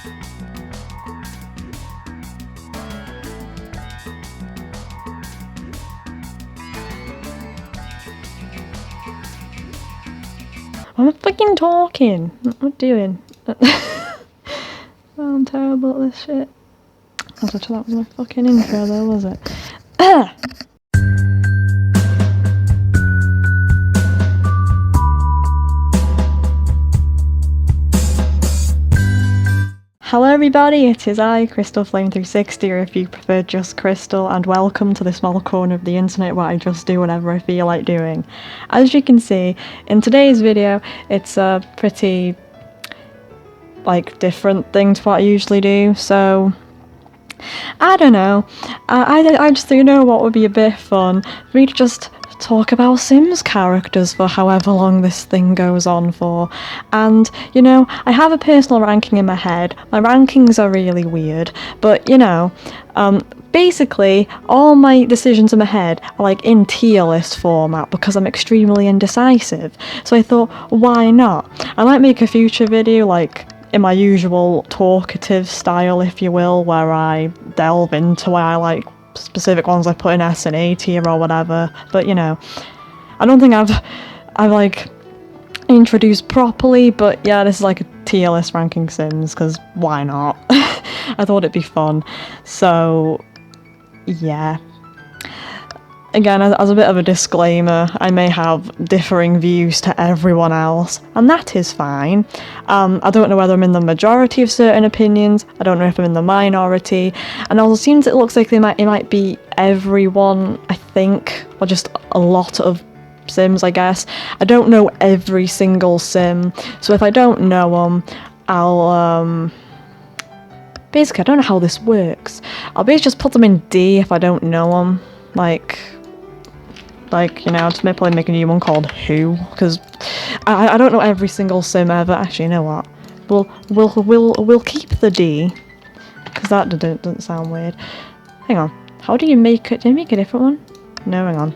I'm fucking talking. What am I doing? Oh, I'm terrible at this shit. I was that was my fucking intro though, was it? Hello everybody, it is I, Crystal Flame 360, or if you prefer just Crystal, and welcome to the small corner of the internet where I just do whatever I feel like doing. As you can see, in today's video, it's a pretty, different thing to what I usually do, so I don't know. I just think, what would be a bit fun? For me to just talk about Sims characters for however long this thing goes on for. And, I have a personal ranking in my head. My rankings are really weird, but, basically, all my decisions in my head are in tier list format because I'm extremely indecisive. So I thought, why not? I might make a future video, in my usual talkative style, if you will, where I delve into why I like specific ones I put in S and A tier or whatever, but I don't think I've introduced properly, but yeah, this is a tier list ranking Sims, because why not? I thought it'd be fun, so yeah. Again, as a bit of a disclaimer, I may have differing views to everyone else, and that is fine. I don't know whether I'm in the majority of certain opinions, I don't know if I'm in the minority, and also seems it looks like it might be everyone, I think, or just a lot of Sims, I guess. I don't know every single Sim, so if I don't know them, I'll, basically, I don't know how this works. I'll basically just put them in D if I don't know them, just probably make a new one called Who, because I don't know every single Sim ever. Actually, you know what? We'll keep the D, because that doesn't sound weird. Hang on. How do you make it? Did I make a different one? No, hang on.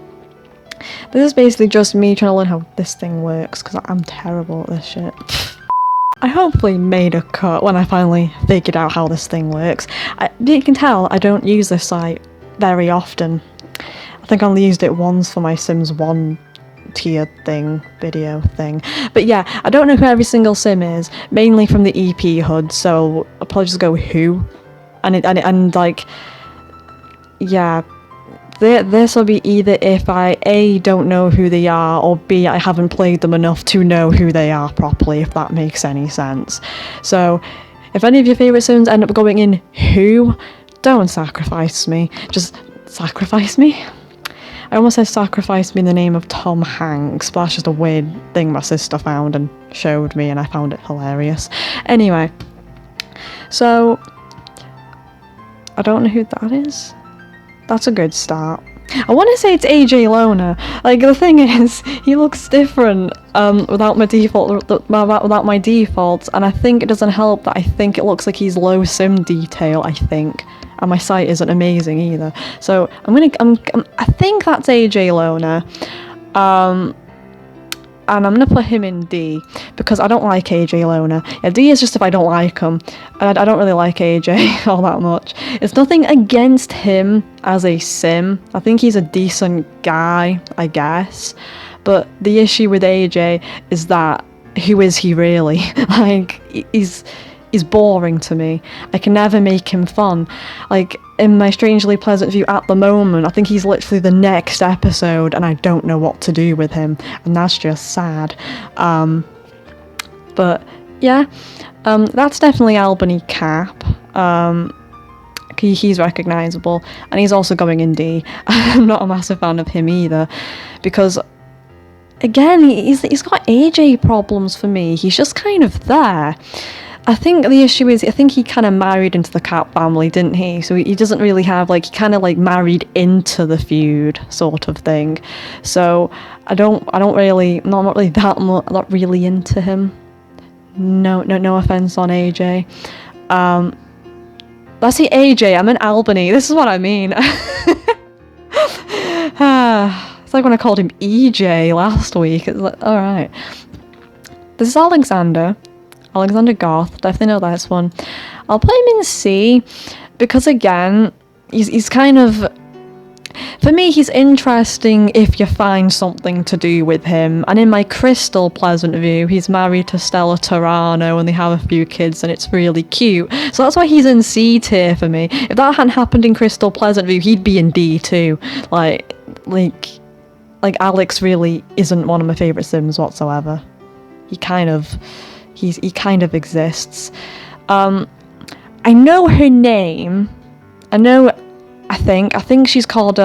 This is basically just me trying to learn how this thing works, because I'm terrible at this shit. I hopefully made a cut when I finally figured out how this thing works. You can tell I don't use this site very often. I think I only used it once for my Sims 1 tier video thing. But yeah, I don't know who every single Sim is, mainly from the EP HUD, so I'll probably just go Who. Yeah, this will be either if I A, don't know who they are, or B, I haven't played them enough to know who they are properly, if that makes any sense. So, if any of your favourite Sims end up going in Who, don't sacrifice me. Just sacrifice me? I almost said sacrifice me in the name of Tom Hanks, but that's just a weird thing my sister found and showed me, and I found it hilarious. Anyway, so I don't know who that is. That's a good start. I want to say it's AJ Loner. The thing is, he looks different without my defaults, and I think it doesn't help that I think it looks like he's low sim detail, I think. And my site isn't amazing either. So I think that's AJ Loner. And I'm gonna put him in D because I don't like AJ Loner. Yeah, D is just if I don't like him. And I don't really like AJ all that much. It's nothing against him as a Sim. I think he's a decent guy, I guess. But the issue with AJ is that who is he really? He's boring to me. I can never make him fun. In my Strangely Pleasant View at the moment, I think he's literally the next episode and I don't know what to do with him, and that's just sad. But yeah, that's definitely Albany Cap. He's recognisable, and he's also going in D. I'm not a massive fan of him either, because again, he's got AJ problems for me. He's just kind of there. I think the issue is, I think he kind of married into the Cat family, didn't he? So he doesn't really have, he kind of married into the feud sort of thing. So I'm not really not really into him. No offense on AJ. Let's see AJ, I'm in Albany. This is what I mean. It's like when I called him EJ last week. It's alright. This is Alexander. Alexander Goth, definitely know this one. I'll put him in C, because again, he's kind of, for me, he's interesting if you find something to do with him. And in my Crystal Pleasant view, he's married to Stella Turano and they have a few kids and it's really cute. So that's why he's in C tier for me. If that hadn't happened in Crystal Pleasant view, he'd be in D too. Like Alex really isn't one of my favourite Sims whatsoever. He kind of exists. I know her name. I think she's called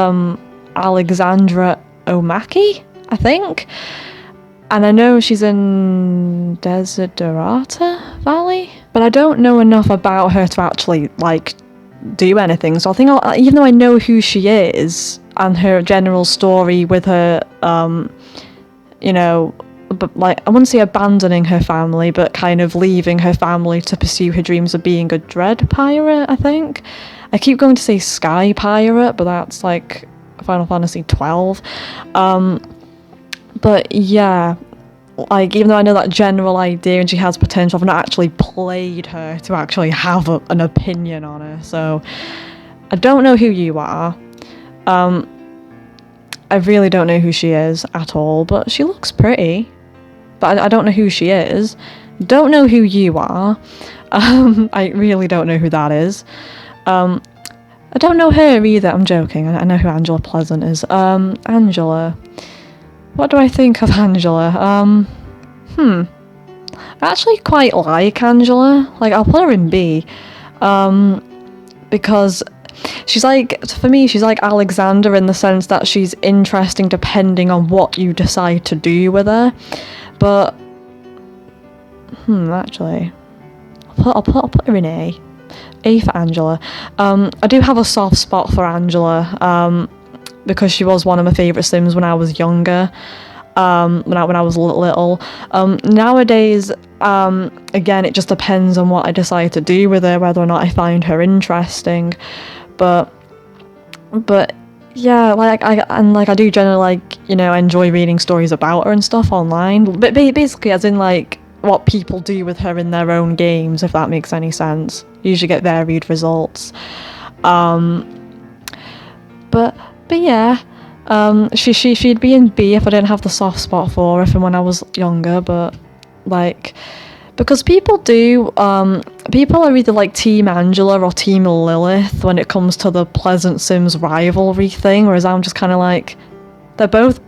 Alexandra Omaki, I think. And I know she's in Desiderata Valley, but I don't know enough about her to actually like do anything. So I think even though I know who she is and her general story with her, but like I wouldn't say abandoning her family, but kind of leaving her family to pursue her dreams of being a dread pirate, I think. I keep going to say Sky Pirate, but that's like Final Fantasy 12. But yeah, like even though I know that general idea and she has potential, I've not actually played her to actually have an opinion on her. So I don't know who you are. I really don't know who she is at all, but she looks pretty. But I don't know who she is. Don't know who you are. I really don't know who that is. I don't know her either. I'm joking. I know who Angela Pleasant is. Angela. What do I think of Angela? I actually quite like Angela. Like, I'll put her in B. Because she's like, for me, she's like Alexander in the sense that she's interesting depending on what you decide to do with her. But, actually, I'll put her in A. A for Angela. I do have a soft spot for Angela, because she was one of my favourite Sims when I was younger, when I was little. Nowadays, again, it just depends on what I decide to do with her, whether or not I find her interesting. But yeah, I do generally enjoy reading stories about her and stuff online. But basically, as in like what people do with her in their own games, if that makes any sense. You usually get varied results. But yeah, she'd be in B if I didn't have the soft spot for her from when I was younger. But like, because people are either like Team Angela or Team Lilith when it comes to the Pleasant Sims rivalry thing, whereas I'm just kind of like, they're both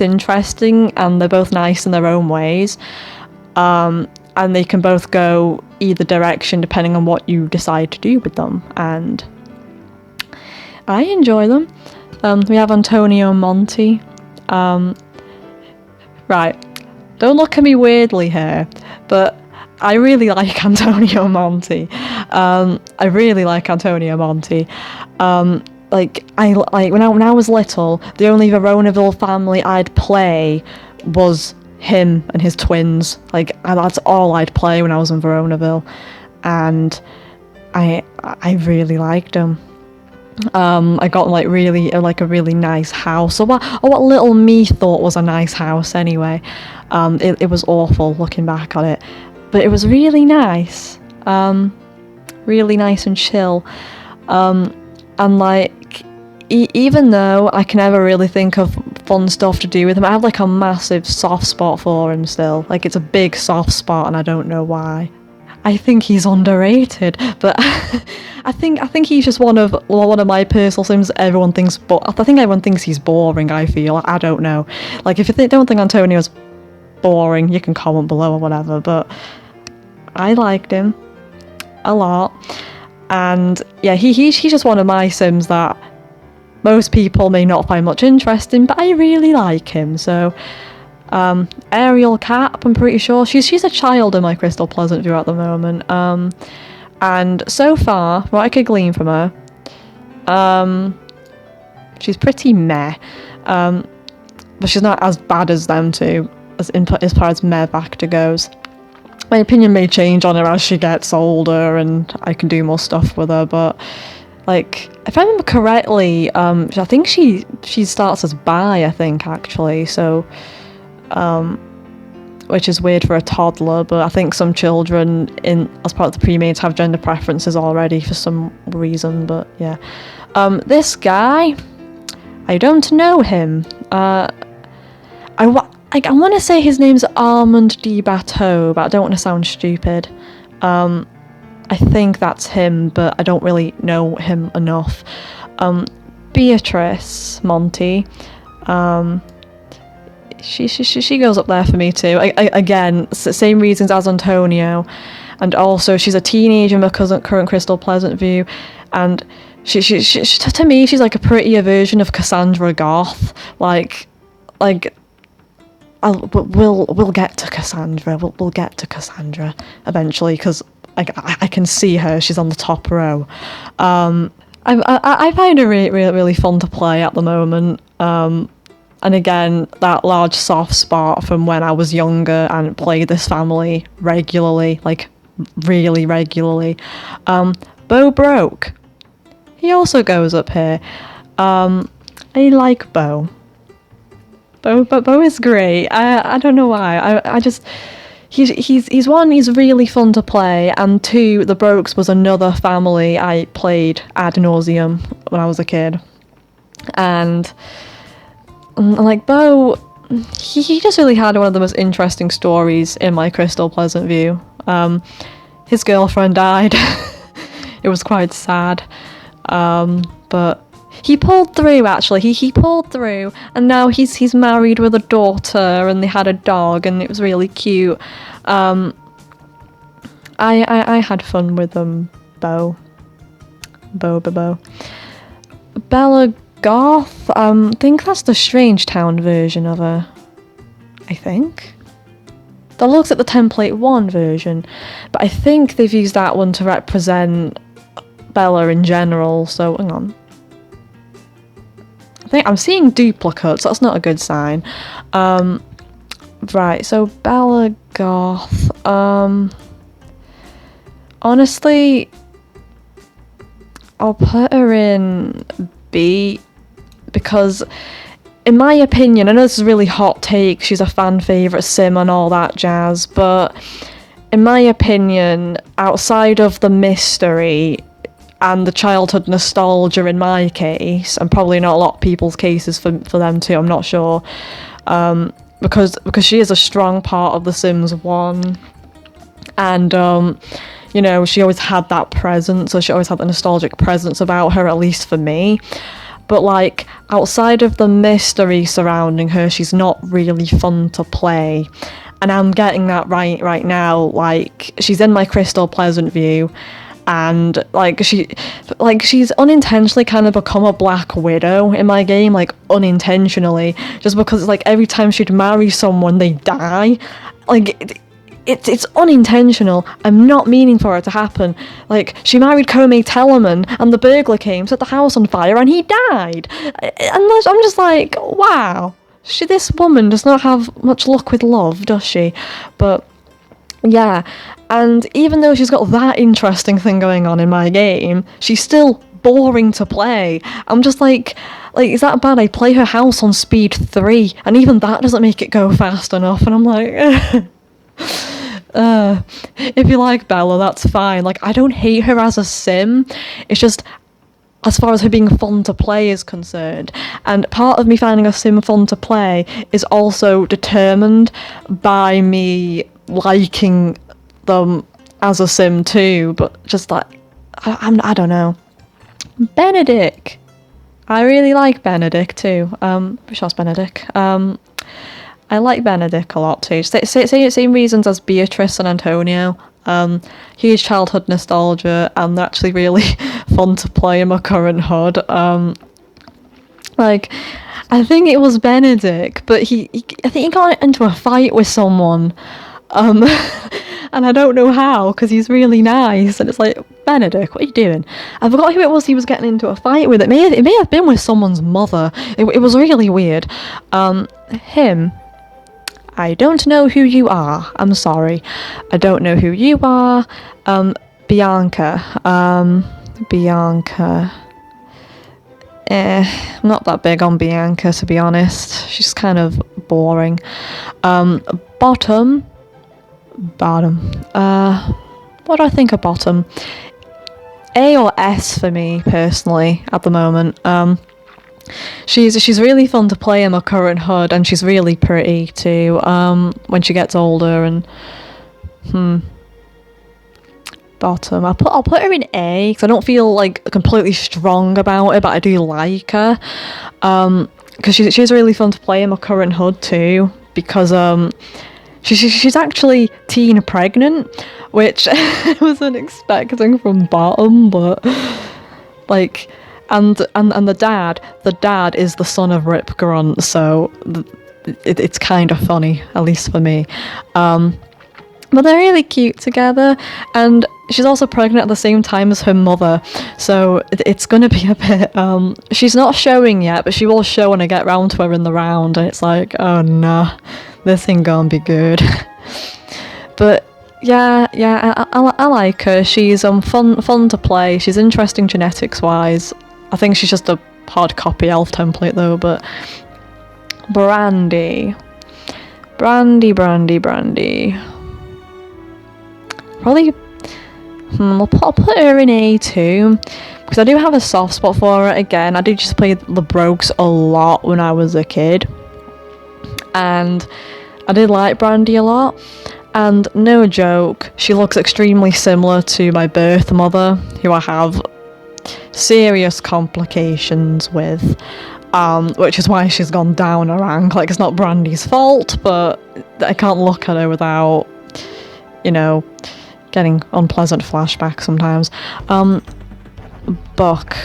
interesting and they're both nice in their own ways. And they can both go either direction depending on what you decide to do with them, and I enjoy them. We have Antonio Monti. Right, don't look at me weirdly here, but I really like Antonio Monti. I really like Antonio Monti. When I was little, the only Veronaville family I'd play was him and his twins. Like, that's all I'd play when I was in Veronaville, and I really liked him. I got a really nice house, or what little me thought was a nice house anyway. It was awful looking back on it, but it was really nice, really nice and chill. And like, even though I can never really think of fun stuff to do with him, I have like a massive soft spot for him still. Like, it's a big soft spot and I don't know why. I think he's underrated, but I think he's just one of my personal Sims that everyone thinks, but I think everyone thinks he's boring, I feel. I don't know. Like, if you don't think Antonio's boring, you can comment below or whatever, but I liked him a lot. And yeah, he's just one of my Sims that most people may not find much interesting, but I really like him. So Ariel Cap, I'm pretty sure she's a child in my Crystal Pleasant view at the moment, and so far what I could glean from her, she's pretty meh, but she's not as bad as them two as far as meh factor goes. My opinion may change on her as she gets older and I can do more stuff with her, but like, if I remember correctly, I think she starts as bi, I think, actually, so which is weird for a toddler, but I think some children as part of the pre-mates have gender preferences already for some reason, but yeah. This guy, I don't know him. I want to say his name's Armand de Bateau, but I don't want to sound stupid. I think that's him, but I don't really know him enough. Beatrice Monty, she goes up there for me too. Again, same reasons as Antonio, and also she's a teenager in my current Crystal Pleasant view, and she to me she's like a prettier version of Cassandra Goth. We'll get to Cassandra. We'll get to Cassandra eventually, because I can see her. She's on the top row. I find her really fun to play at the moment. And again, that large soft spot from when I was younger and played this family regularly, like really regularly. Bo Broke. He also goes up here. I like Bo. Bo is great. I don't know why. I just he's one, he's really fun to play, and two, the Brokes was another family I played ad nauseum when I was a kid, and like Bo, he just really had one of the most interesting stories in my Crystal Pleasant view. His girlfriend died. It was quite sad, but he pulled through, actually. He pulled through, and now he's married with a daughter, and they had a dog, and it was really cute. I had fun with Bo. Bella Goth, I think that's the Strange Town version of her. I think. That looks at the Template 1 version, but I think they've used that one to represent Bella in general, so hang on. I think I'm seeing duplicates, that's not a good sign. Right, so Bella Goth, honestly, I'll put her in B, because in my opinion, I know this is a really hot take, she's a fan favourite sim and all that jazz, but in my opinion, outside of the mystery and the childhood nostalgia in my case, and probably not a lot of people's cases for them too, I'm not sure, because she is a strong part of The Sims 1, and you know, she always had that presence, so she always had the nostalgic presence about her, at least for me. But like, outside of the mystery surrounding her, she's not really fun to play, and I'm getting that right now. Like, she's in my Crystal Pleasant view, and she's unintentionally kind of become a Black Widow in my game, like unintentionally, just because like every time she'd marry someone they die, like it's unintentional. I'm not meaning for it to happen. Like, she married Comey Tellerman and the burglar came, set the house on fire, and he died, and I'm just like, wow, this woman does not have much luck with love, does she? But yeah, and even though she's got that interesting thing going on in my game, she's still boring to play. I'm just like, is that bad? I play her house on speed 3, and even that doesn't make it go fast enough, and I'm like, if you like Bella, that's fine. Like, I don't hate her as a sim, it's just as far as her being fun to play is concerned, and part of me finding a sim fun to play is also determined by me liking them as a sim too, but just like, I don't know. Benedict, I really like Benedict too. Pretty sure it's Benedict. I like Benedict a lot too. Same reasons as Beatrice and Antonio. Huge childhood nostalgia, and they're actually really fun to play in my current HUD. Like, I think it was Benedict, but I think he got into a fight with someone, and I don't know how, because he's really nice, and it's like, Benedict, what are you doing? I forgot who it was he was getting into a fight with. It may have been with someone's mother. It was really weird. Him, I don't know who you are. I'm sorry. I don't know who you are. Bianca. Bianca. I'm not that big on Bianca, to be honest. She's kind of boring. Bob Bottom. What do I think of bottom? A or S for me personally at the moment. She's really fun to play in the current HUD, and she's really pretty too. When she gets older, and bottom. I'll put her in A because I don't feel like completely strong about her, but I do like her. Because she's really fun to play in my current HUD too. Because she's actually teen pregnant, which I wasn't expecting from bottom, but like. And the dad is the son of Rip Grunt, so it's kind of funny, at least for me. But they're really cute together, and she's also pregnant at the same time as her mother, so it's gonna be a bit. She's not showing yet, but she will show when I get round to her in the round, and it's like, oh no, this ain't gonna be good. But yeah, I like her. She's fun to play. She's interesting genetics wise. I think she's just a hard copy elf template though, but Brandy. Probably, I'll put her in A too, because I do have a soft spot for her. Again, I did just play the Brogues a lot when I was a kid, and I did like Brandy a lot. And no joke, she looks extremely similar to my birth mother, who I have serious complications with, which is why she's gone down a rank. Like, it's not Brandy's fault, but I can't look at her without, getting unpleasant flashbacks sometimes. Buck.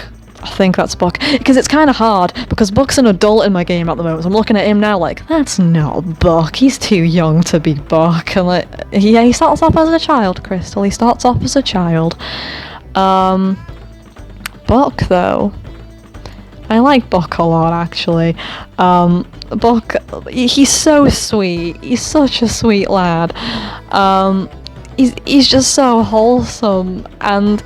I think that's Buck. Because it's kind of hard, because Buck's an adult in my game at the moment, so I'm looking at him now like, that's not Buck. He's too young to be Buck. And like, yeah, he starts off as a child, Crystal. He starts off as a child. Buck, though. I like Buck a lot, actually. Buck, he's so sweet. He's such a sweet lad. He's just so wholesome, and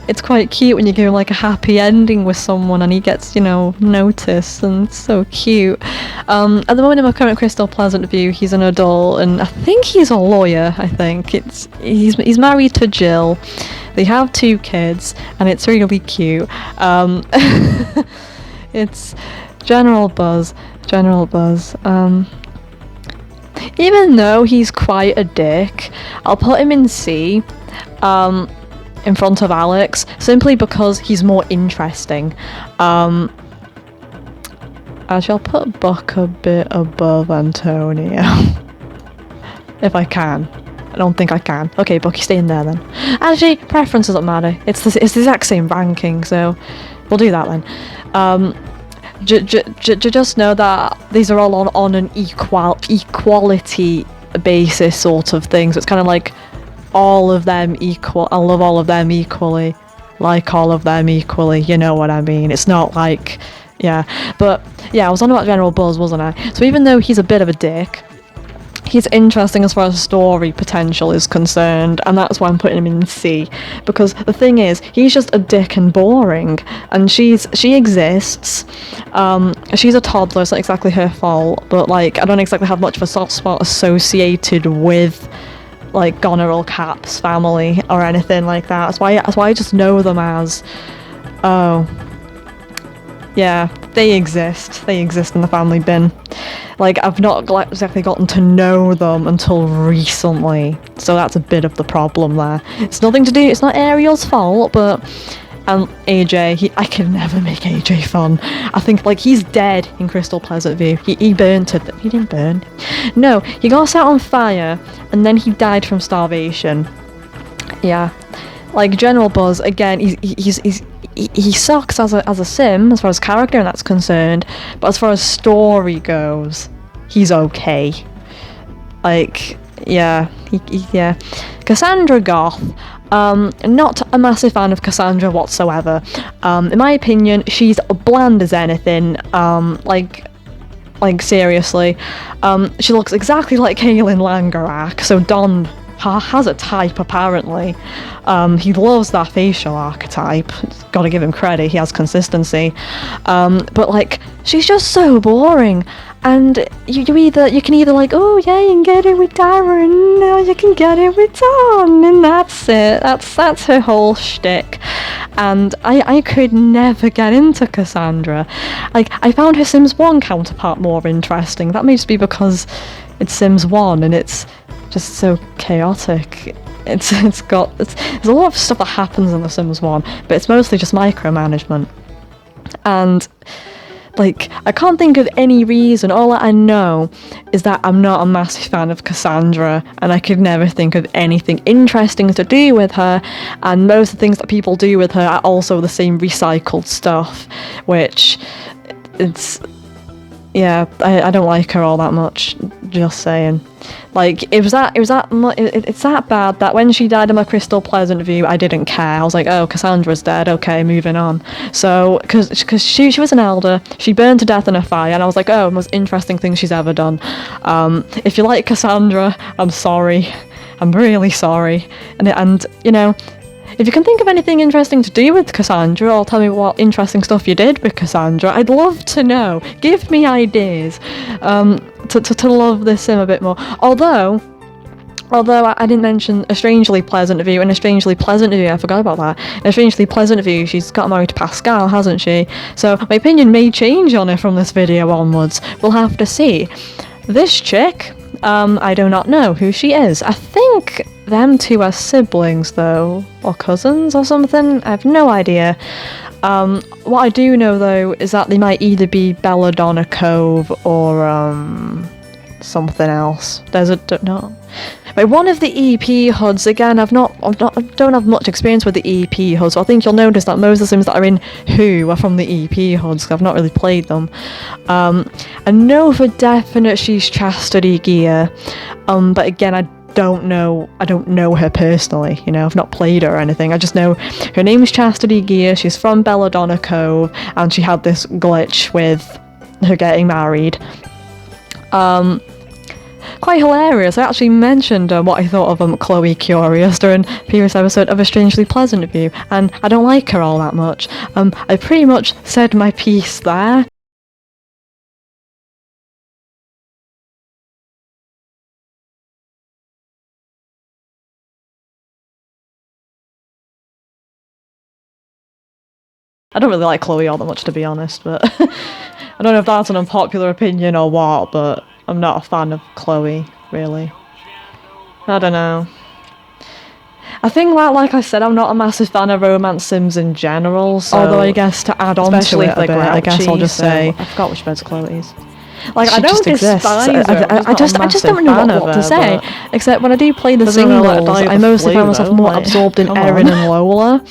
it's quite cute when you give him like a happy ending with someone and he gets, noticed, and it's so cute. At the moment in my current Crystal Pleasant view, he's an adult, and I think he's a lawyer. He's married to Jill. They have 2 kids, and it's really cute. It's General Buzz. Even though he's quite a dick, I'll put him in C. In front of Alex, simply because he's more interesting. I shall put Buck a bit above Antonio. If I can. I don't think I can. Okay, Bucky, stay in there then. Actually, preference doesn't matter. It's the exact same ranking, so we'll do that then. Just know that these are all on an equality basis sort of thing, so it's kind of like all of them equal. I love all of them equally, like all of them equally, you know what I mean? It's not like, yeah. But yeah, I was on about General Buzz, wasn't I? So even though he's a bit of a dick, he's interesting as far as story potential is concerned, and that's why I'm putting him in C. Because the thing is, he's just a dick and boring, and she exists. She's a toddler, it's not exactly her fault, but like, I don't exactly have much of a soft spot associated with like Goneril Cap's family or anything like that. That's why I just know them as, oh yeah, they exist in the family bin. Like, I've not exactly gotten to know them until recently, so that's a bit of the problem there. It's nothing to do, it's not Ariel's fault, but AJ, I can never make AJ fun. I think, like, he's dead in Crystal Pleasant View. He burnt it. He didn't burn. No, he got set on fire, and then he died from starvation. Yeah. Like, General Buzz, again, he sucks as a sim, as far as character and that's concerned, but as far as story goes, he's okay. Like, yeah, yeah. Cassandra Goth, not a massive fan of Cassandra whatsoever. In my opinion, she's bland as anything. Like seriously. She looks exactly like Kaylin Langerak, so Dawn has a type apparently. He loves that facial archetype. Gotta give him credit, he has consistency. But like, she's just so boring. And you can either like, oh yeah, you can get it with Darren, or you can get it with Don, and that's it. That's her whole shtick. And I could never get into Cassandra. Like, I found her Sims 1 counterpart more interesting. That may just be because it's Sims 1 and it's just so chaotic. There's a lot of stuff that happens in The Sims 1, but it's mostly just micromanagement. And like, I can't think of any reason. All I know is that I'm not a massive fan of Cassandra, and I could never think of anything interesting to do with her, and most of the things that people do with her are also the same recycled stuff, which, I don't like her all that much, just saying. Like, it's that bad that when she died in my Crystal Pleasant View, I didn't care. I was like, oh, Cassandra's dead, okay, moving on. So, because she was an elder, she burned to death in a fire, and I was like, oh, most interesting thing she's ever done. If you like Cassandra, I'm sorry. I'm really sorry. And you know, if you can think of anything interesting to do with Cassandra, or tell me what interesting stuff you did with Cassandra, I'd love to know. Give me ideas to love this sim a bit more. Although I didn't mention A Strangely Pleasant View. In A Strangely Pleasant View, I forgot about that. In A Strangely Pleasant View, she's got married to Pascal, hasn't she? So my opinion may change on her from this video onwards. We'll have to see. This chick, I do not know who she is. I think them two are siblings though, or cousins or something. I have no idea. What I do know though is that they might either be Belladonna Cove or something else. One of the EP HUDs, again, I don't have much experience with the EP HUDs, so I think you'll notice that most of the sims that are in Who are from the EP HUDs, because I've not really played them. I know for definite she's Chastity Gear, but again, I don't know her personally, you know, I've not played her or anything. I just know her name's Chastity Gear, she's from Belladonna Cove, and she had this glitch with her getting married. Quite hilarious. I actually mentioned what I thought of Chloe Curious during a previous episode of A Strangely Pleasant View, and I don't like her all that much. I pretty much said my piece there. I don't really like Chloe all that much, to be honest, but I don't know if that's an unpopular opinion or what, but I'm not a fan of Chloe, really. I don't know. I think that, like I said, I'm not a massive fan of romance sims in general, so although I guess to add on to it a bit, I guess I'll just say... I forgot which bed's Chloe's. Like, I don't despise her. I just don't know what to say. Except when I do play the singles, I mostly find myself more absorbed in Erin and Lola.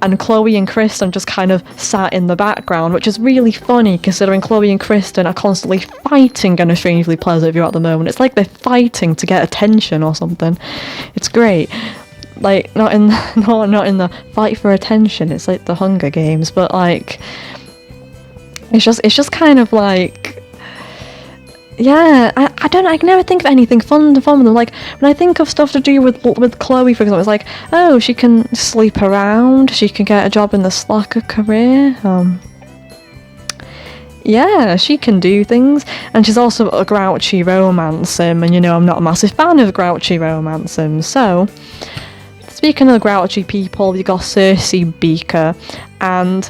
And Chloe and Kristen just kind of sat in the background, which is really funny considering Chloe and Kristen are constantly fighting in A Strangely Pleasant View at the moment. It's like they're fighting to get attention or something. It's great. Like, not in the fight for attention, it's like the Hunger Games, but like, it's just kind of like, yeah, I don't know, I can never think of anything fun with them. Like, when I think of stuff to do with Chloe, for example, it's like, oh, she can sleep around, she can get a job in the Slacker career, yeah, she can do things, and she's also a grouchy romance sim, and you know I'm not a massive fan of grouchy romance sims, so, speaking of grouchy people, you got Cersei Beaker, and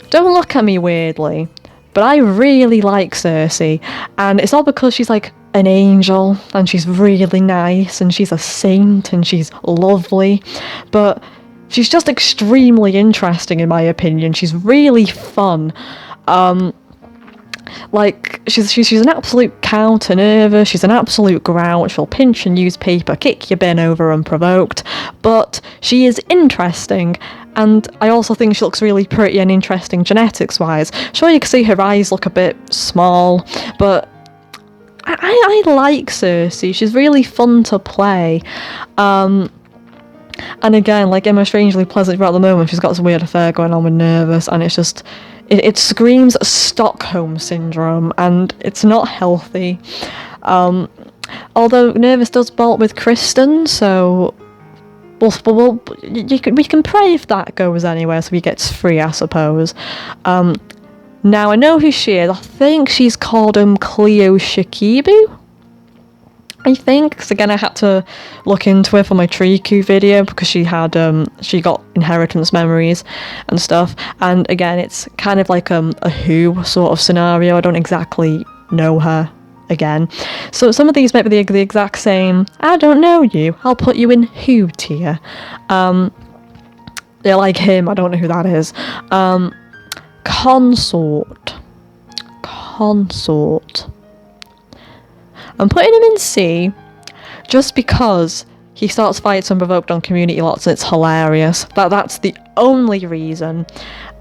don't look at me weirdly, but I really like Cersei, and it's not because she's like an angel, and she's really nice, and she's a saint, and she's lovely, but she's just extremely interesting in my opinion. She's really fun. Like, she's an absolute counter nervous, she's an absolute grouch, she'll pinch a newspaper, kick your bin over unprovoked, but she is interesting, and I also think she looks really pretty and interesting genetics-wise. Sure, you can see her eyes look a bit small, but I like Cersei, she's really fun to play. And again, like in My Strangely Pleasant View at the moment, she's got this weird affair going on with Nervous, and it's just, it screams Stockholm Syndrome, and it's not healthy. Although Nervous does bolt with Kristen, so we can pray if that goes anywhere, so he gets free, I suppose. Now I know who she is. I think she's called Cleo Shikibu. I think, because again I had to look into it for my Triku video because she had she got inheritance memories and stuff, and again it's kind of like a Who sort of scenario. I don't exactly know her again, so some of these might be the exact same. I don't know you, I'll put you in Who tier. Yeah, like him, I don't know who that is. Consort. I'm putting him in C just because he starts fights unprovoked on community lots and it's hilarious. That's the only reason.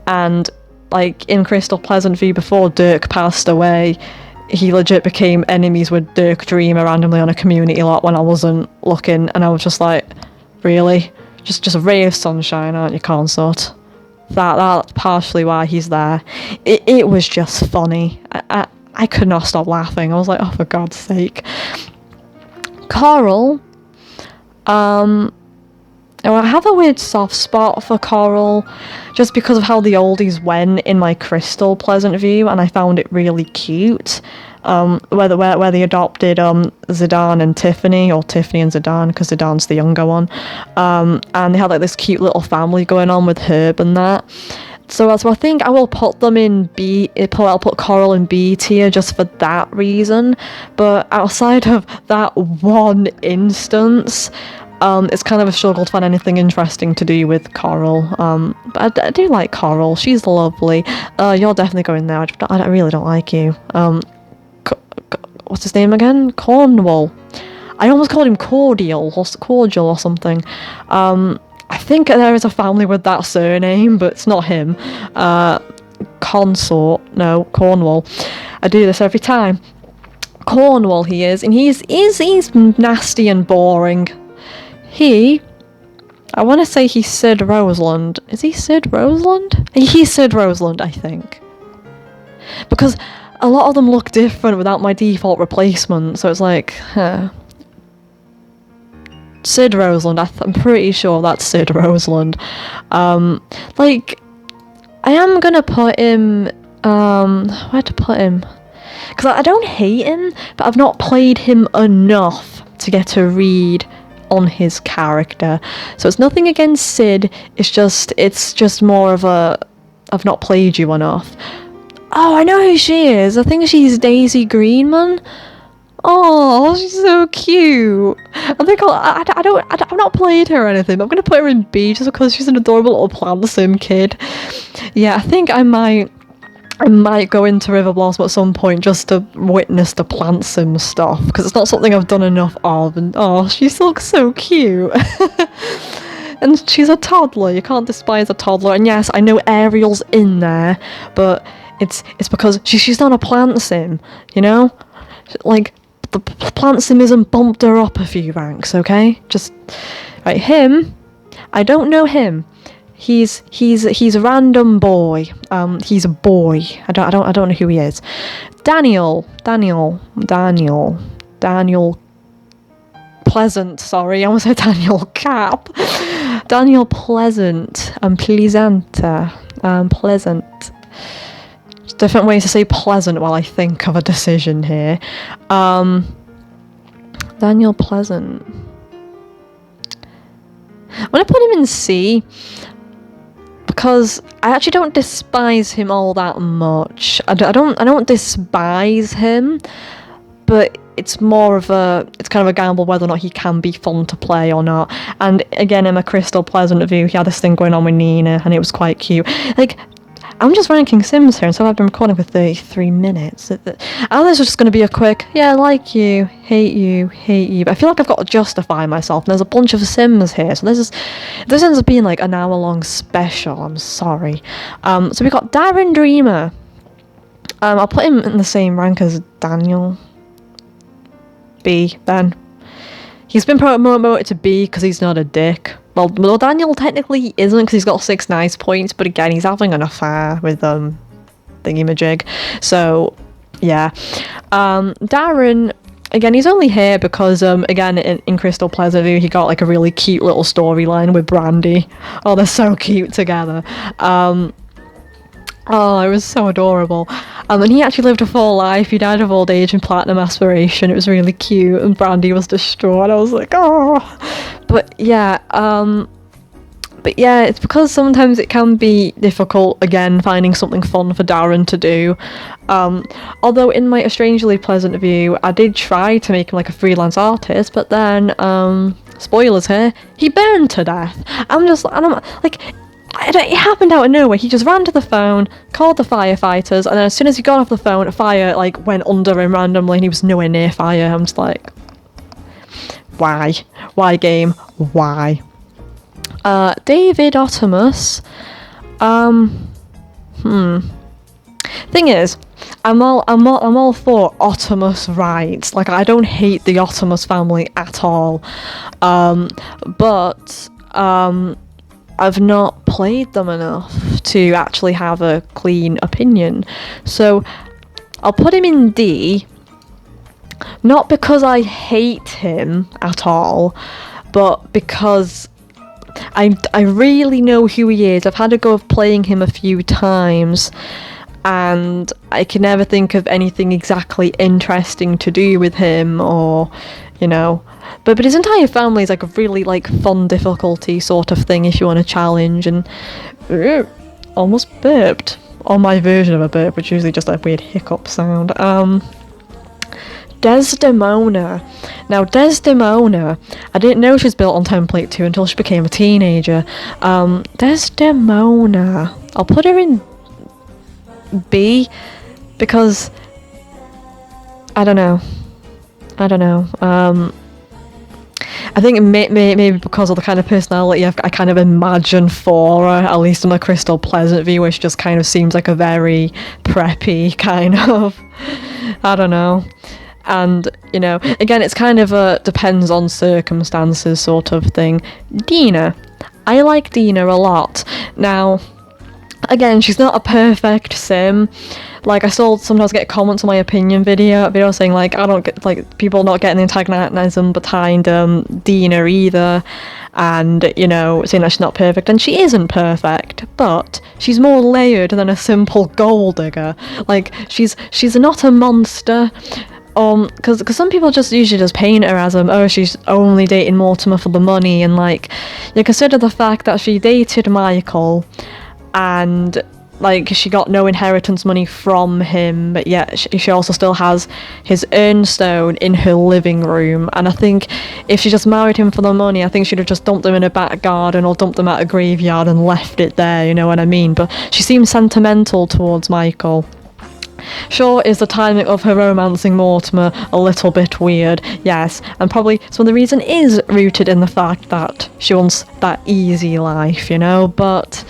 And like in Crystal Pleasant V before Dirk passed away, he legit became enemies with Dirk Dreamer randomly on a community lot when I wasn't looking, and I was just like, really? Just a ray of sunshine, aren't you, Consort? That's partially why he's there. It was just funny. I could not stop laughing. I was like, oh, for God's sake. Coral. I have a weird soft spot for Coral just because of how the oldies went in my Crystal Pleasant view, and I found it really cute. Where they adopted Zidane and Tiffany, or Tiffany and Zidane, because Zidane's the younger one. And they had like this cute little family going on with Herb and that. So I think I will put them in B. I'll put Coral in B tier just for that reason. But outside of that one instance, it's kind of a struggle to find anything interesting to do with Coral. But I do like Coral. She's lovely. You're definitely going there. I really don't like you. What's his name again? Cornwall. I almost called him Cordial or something. I think there is a family with that surname, but it's not him. No, Cornwall. I do this every time. Cornwall he is, and he's nasty and boring. I want to say he's Sid Roseland. Is he Sid Roseland? He's Sid Roseland, I think. Because a lot of them look different without my default replacement, so it's like, Sid Roseland, I'm pretty sure that's Sid Roseland. Like, I am gonna put him, where to put him? Because I don't hate him, but I've not played him enough to get a read on his character. So it's nothing against Sid, it's just more of a, I've not played you enough. Oh, I know who she is. I think she's Daisy Greenman. Oh, she's so cute. I think I've not played her or anything, but I'm gonna put her in B just because she's an adorable little plant sim kid. Yeah, I think I might go into River Blossom at some point just to witness the plant sim stuff, because it's not something I've done enough of, and oh, she looks so cute. And she's a toddler, you can't despise a toddler, and yes, I know Ariel's in there, but it's because she's not a plant sim, you know? Like, the plant sim isn't bumped her up a few ranks, okay? Just, right, him, I don't know him. He's a random boy. He's a boy. I don't know who he is. Daniel Pleasant. Sorry, I almost said Daniel Cap. Daniel Pleasant. Pleasant. Different ways to say pleasant while I think of a decision here. Daniel Pleasant. I'm gonna put him in C because I actually don't despise him all that much. I don't despise him, but it's more of it's kind of a gamble whether or not he can be fun to play or not. And again, in my Crystal Pleasant view, he had this thing going on with Nina, and it was quite cute. Like, I'm just ranking Sims here, and so I've been recording for 33 minutes. Others are just going to be a quick, yeah, like you, hate you. But I feel like I've got to justify myself, and there's a bunch of Sims here, so this ends up being like an hour-long special. I'm sorry. So we got Darren Dreamer. I'll put him in the same rank as Daniel. B, then. He's been promoted to B because he's not a dick. Well, Daniel technically isn't because he's got 6 nice points, but again, he's having an affair with thingamajig. So, yeah. Darren, again, he's only here because, again, in Crystal Pleasant View, he got like a really cute little storyline with Brandy. Oh, they're so cute together. Oh, it was so adorable. And he actually lived a full life. He died of old age and platinum aspiration. It was really cute, and Brandy was distraught. I was like, oh. But yeah, it's because sometimes it can be difficult, again, finding something fun for Darren to do. Although in my A Strangely Pleasant View, I did try to make him like a freelance artist, but then, spoilers here, he burned to death. I'm like, it happened out of nowhere. He just ran to the phone, called the firefighters, and then as soon as he got off the phone, fire like went under him randomly, and he was nowhere near fire. I'm just like, why? Why, game? Why? David Optimus. Thing is, I'm all for Optimus rights. Like, I don't hate the Optimus family at all. But I've not played them enough to actually have a clean opinion. So I'll put him in D, not because I hate him at all, but because I really know who he is. I've had a go of playing him a few times, and I can never think of anything exactly interesting to do with him, or, you know. But his entire family is like a really like fun difficulty sort of thing if you want to challenge. And almost burped on my version of a burp, which is usually just a weird hiccup sound. Desdemona. Now, Desdemona, I didn't know she was built on template 2 until she became a teenager. Desdemona, I'll put her in B because I don't know. I think maybe because of the kind of personality I kind of imagine for her, at least in the Crystal Pleasant View, which just kind of seems like a very preppy kind of, I don't know. And, you know, again, it's kind of a depends on circumstances sort of thing. Dina. I like Dina a lot. Now, again, she's not a perfect sim. Like, I still sometimes get comments on my opinion video saying, like, I don't get, like, people not getting the antagonism behind Dina either, and, you know, saying that she's not perfect, and she isn't perfect, but she's more layered than a simple gold digger. Like, she's not a monster, because some people just usually just paint her as, oh, she's only dating Mortimer for the money, and, like, you consider the fact that she dated Michael, and like she got no inheritance money from him, but yet she also still has his urnstone in her living room. And I think if she just married him for the money, I think she'd have just dumped him in a back garden or dumped him at a graveyard and left it there, you know what I mean? But she seems sentimental towards Michael. Sure, is the timing of her romancing Mortimer a little bit weird? Yes, and probably some of the reason is rooted in the fact that she wants that easy life, you know, but,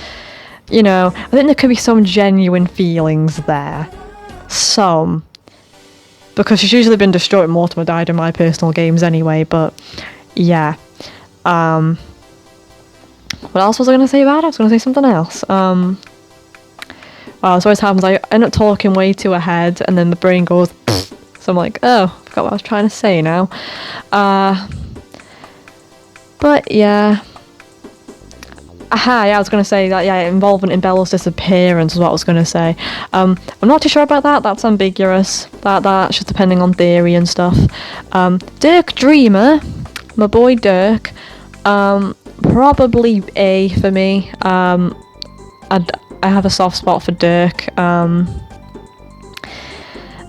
you know, I think there could be some genuine feelings there. Some. Because she's usually been destroyed when Mortimer died in my personal games anyway, but, yeah. What else was I going to say about it? I was going to say something else. Well, this always happens. I end up talking way too ahead, and then the brain goes, pfft. So I'm like, oh, I forgot what I was trying to say now. But yeah. Yeah, I was going to say that, yeah, involvement in Bella's disappearance is what I was going to say. I'm not too sure about that. That's ambiguous. That's just depending on theory and stuff. Dirk Dreamer, my boy Dirk, probably A for me. I have a soft spot for Dirk.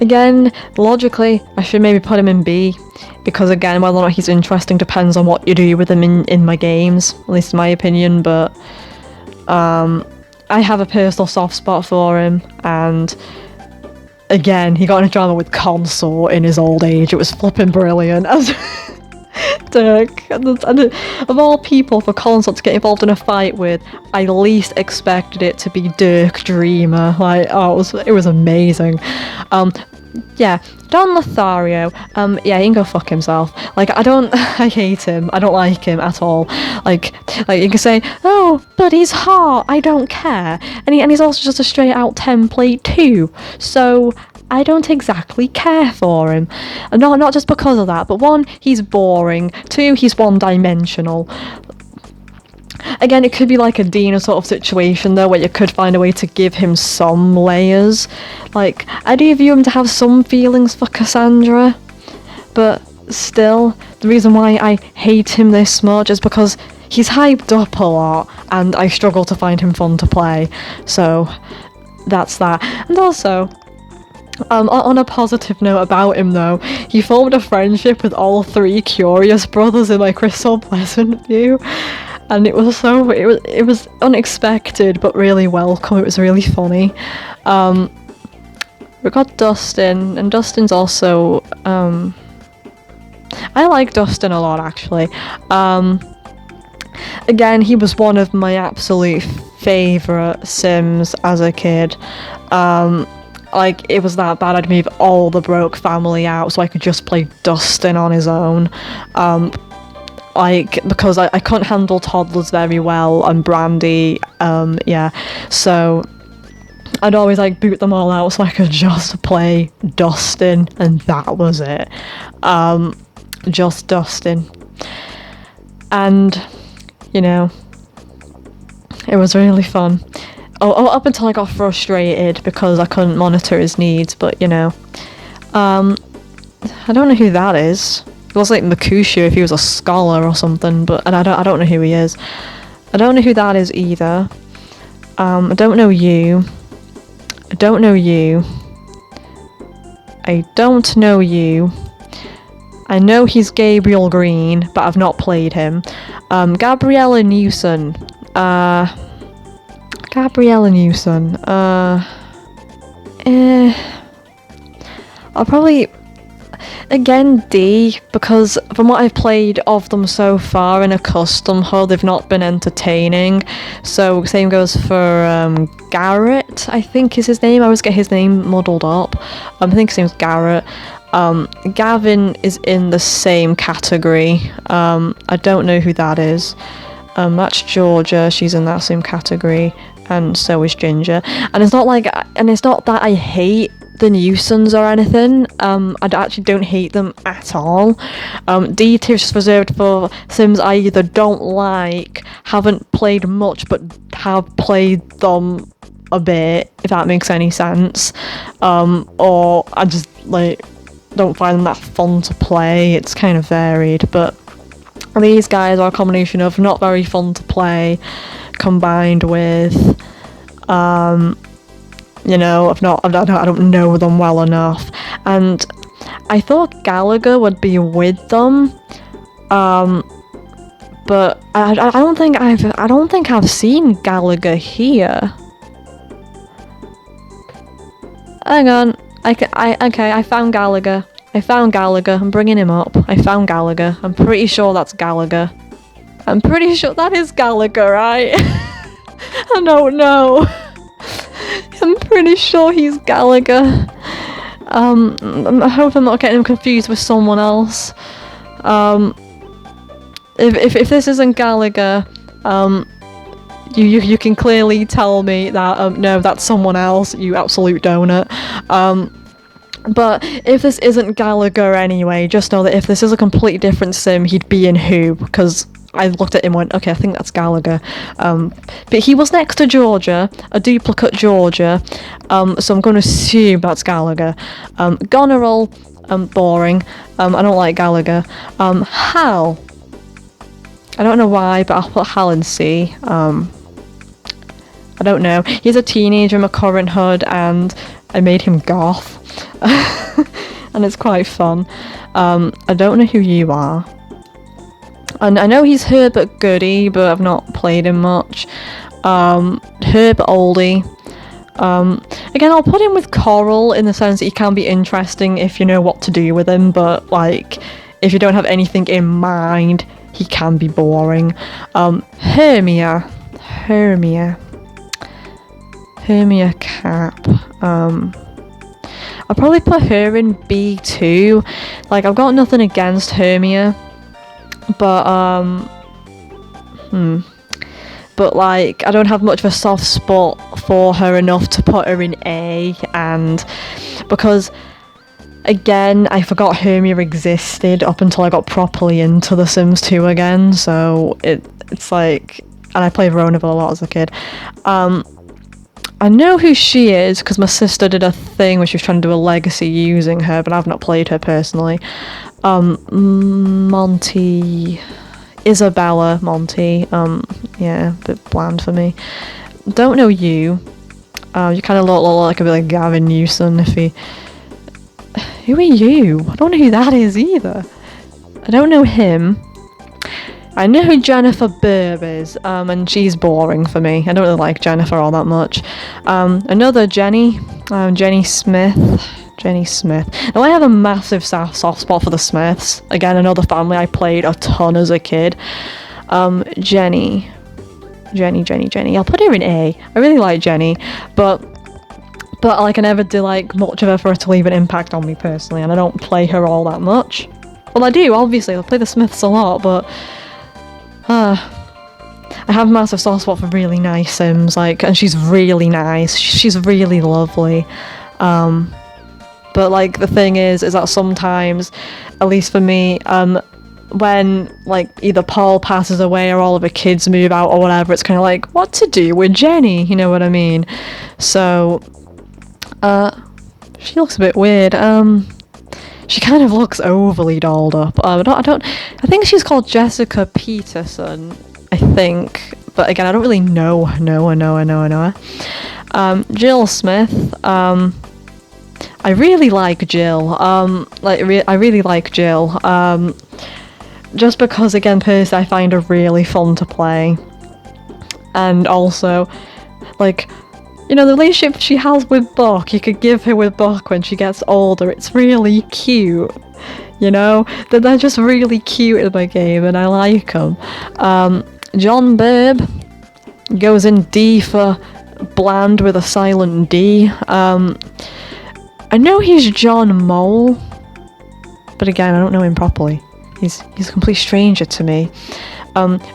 Again, logically, I should maybe put him in B, because again, whether or not he's interesting depends on what you do with him in my games, at least in my opinion, but I have a personal soft spot for him, and again, he got in a drama with Consort in his old age. It was flipping brilliant. Dirk, and of all people for Consort to get involved in a fight with, I least expected it to be Dirk Dreamer. Like, oh, it was amazing. Yeah, Don Lothario, yeah, he can go fuck himself. Like, I hate him. I don't like him at all. Like you can say, oh, but he's hot. I don't care. And he's also just a straight out template too. So I don't exactly care for him. And not just because of that, but one, he's boring. Two, he's one-dimensional. Again, it could be like a Dina sort of situation though, where you could find a way to give him some layers. Like, I do view him to have some feelings for Cassandra, but still, the reason why I hate him this much is because he's hyped up a lot, and I struggle to find him fun to play. So, that's that. And also, on a positive note about him though, he formed a friendship with all three Curious brothers in my Crystal Pleasant view. And it was unexpected but really welcome. It was really funny. We got Dustin, and Dustin's also I like Dustin a lot actually. Again, he was one of my absolute favourite Sims as a kid. Like, it was that bad I'd move all the broke family out so I could just play Dustin on his own. Like, because I couldn't handle toddlers very well, and Brandy, yeah, so I'd always like boot them all out so I could just play Dustin, and that was it. Just Dustin. And, you know, it was really fun. Oh, up until I got frustrated because I couldn't monitor his needs, but, you know, I don't know who that is. It was like Makushu if he was a scholar or something, but and I don't know who he is. I don't know who that is either. I don't know you. I don't know you. I don't know you. I know he's Gabriel Green, but I've not played him. Gabriella Newson. Gabriella Newson. I'll probably... Again, D, because from what I've played of them so far in a custom HUD, they've not been entertaining. So, same goes for Garrett, I think is his name. I always get his name muddled up. I think his name's Garrett. Gavin is in the same category. I don't know who that is. That's Georgia, she's in that same category. And so is Ginger. And it's not that I hate the Newsons or anything. I actually don't hate them at all. D tier is just reserved for Sims I either don't like, haven't played much, but have played them a bit, if that makes any sense. Or I just like don't find them that fun to play. It's kind of varied, but these guys are a combination of not very fun to play combined with you know, I don't know them well enough, and I thought Gallagher would be with them, but I don't think I've seen Gallagher here. Hang on, I found Gallagher. I'm bringing him up. I found Gallagher. I'm pretty sure that's Gallagher. I'm pretty sure that is Gallagher, right? I don't know. I'm pretty sure he's Gallagher. I hope I'm not getting him confused with someone else. If this isn't Gallagher, you can clearly tell me that no, that's someone else, you absolute donut. But if this isn't Gallagher anyway, just know that if this is a completely different sim, he'd be in Who, because I looked at him and went, okay, I think that's Gallagher. But he was next to Georgia, a duplicate Georgia, so I'm going to assume that's Gallagher. Goneril, boring. I don't like Gallagher. Hal. I don't know why, but I'll put Hal in C. I don't know. He's a teenager in my current HUD, and I made him goth. And it's quite fun. I don't know who you are. And I know he's Herbert Goody, but I've not played him much. Herbert Oldie. Again, I'll put him with Coral in the sense that he can be interesting if you know what to do with him, but like, if you don't have anything in mind, he can be boring. Hermia Cap. I'll probably put her in B2. Like, I've got nothing against Hermia, but but like I don't have much of a soft spot for her enough to put her in A, and because again I forgot Hermia existed up until I got properly into The Sims 2 again, so it's like, and I played Ronaville a lot as a kid. I know who she is because my sister did a thing where she was trying to do a legacy using her, but I've not played her personally. Isabella Monty. Yeah, a bit bland for me. Don't know you. You kind of look like a bit like Gavin Newsom if he... Who are you? I don't know who that is either. I don't know him. I know who Jennifer Burb is, and she's boring for me. I don't really like Jennifer all that much. Another Jenny, Jenny Smith. Now I have a massive soft spot for the Smiths. Again, another family I played a ton as a kid. Jenny. I'll put her in A. I really like Jenny, but like I never did like much of her for her to leave an impact on me personally, and I don't play her all that much. Well, I do, obviously. I play the Smiths a lot, but I have a massive soft spot for really nice Sims, like, and she's really nice. She's really lovely. But like the thing is that sometimes, at least for me, when like either Paul passes away or all of the kids move out or whatever, it's kind of like, what to do with Jenny? You know what I mean? So, she looks a bit weird. She kind of looks overly dolled up. I think she's called Jessica Peterson, I think. But again, I don't really know her. Jill Smith. I really like Jill. I really like Jill. Just because, again, personally, I find her really fun to play. And also, like, you know, the relationship she has with Buck, you could give her with Buck when she gets older. It's really cute, you know? They're just really cute in my game, and I like them. John Burb goes in D for bland with a silent D. I know he's John Mole, but again, I don't know him properly. He's a complete stranger to me.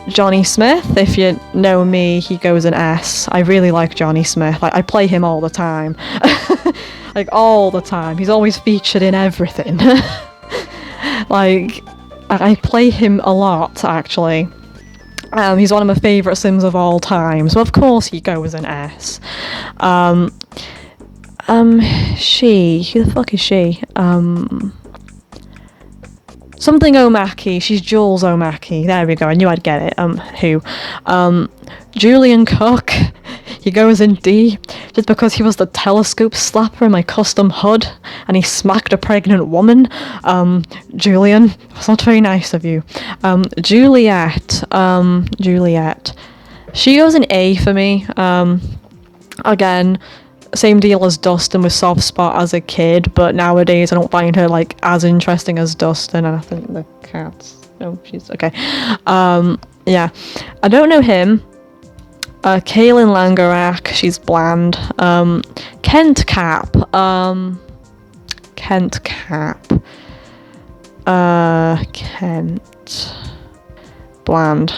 Johnny Smith, if you know me, he goes in S. I really like Johnny Smith. I play him all the time. Like, all the time. He's always featured in everything. Like, I play him a lot, actually. He's one of my favourite Sims of all time, so of course he goes in S. She, who the fuck is she? Something O'Mackey. She's Jules O'Mackey. There we go. I knew I'd get it. Who? Julian Cook. He goes in D just because he was the telescope slapper in my custom HUD and he smacked a pregnant woman. Julian, that's not very nice of you. Juliet. She goes in A for me. Again, same deal as Dustin with soft spot as a kid, but nowadays I don't find her like as interesting as Dustin, and I think the cats. No, she's okay. Yeah, I don't know him. Kaylin Langerak, she's bland. Kent Cap. Kent. Bland.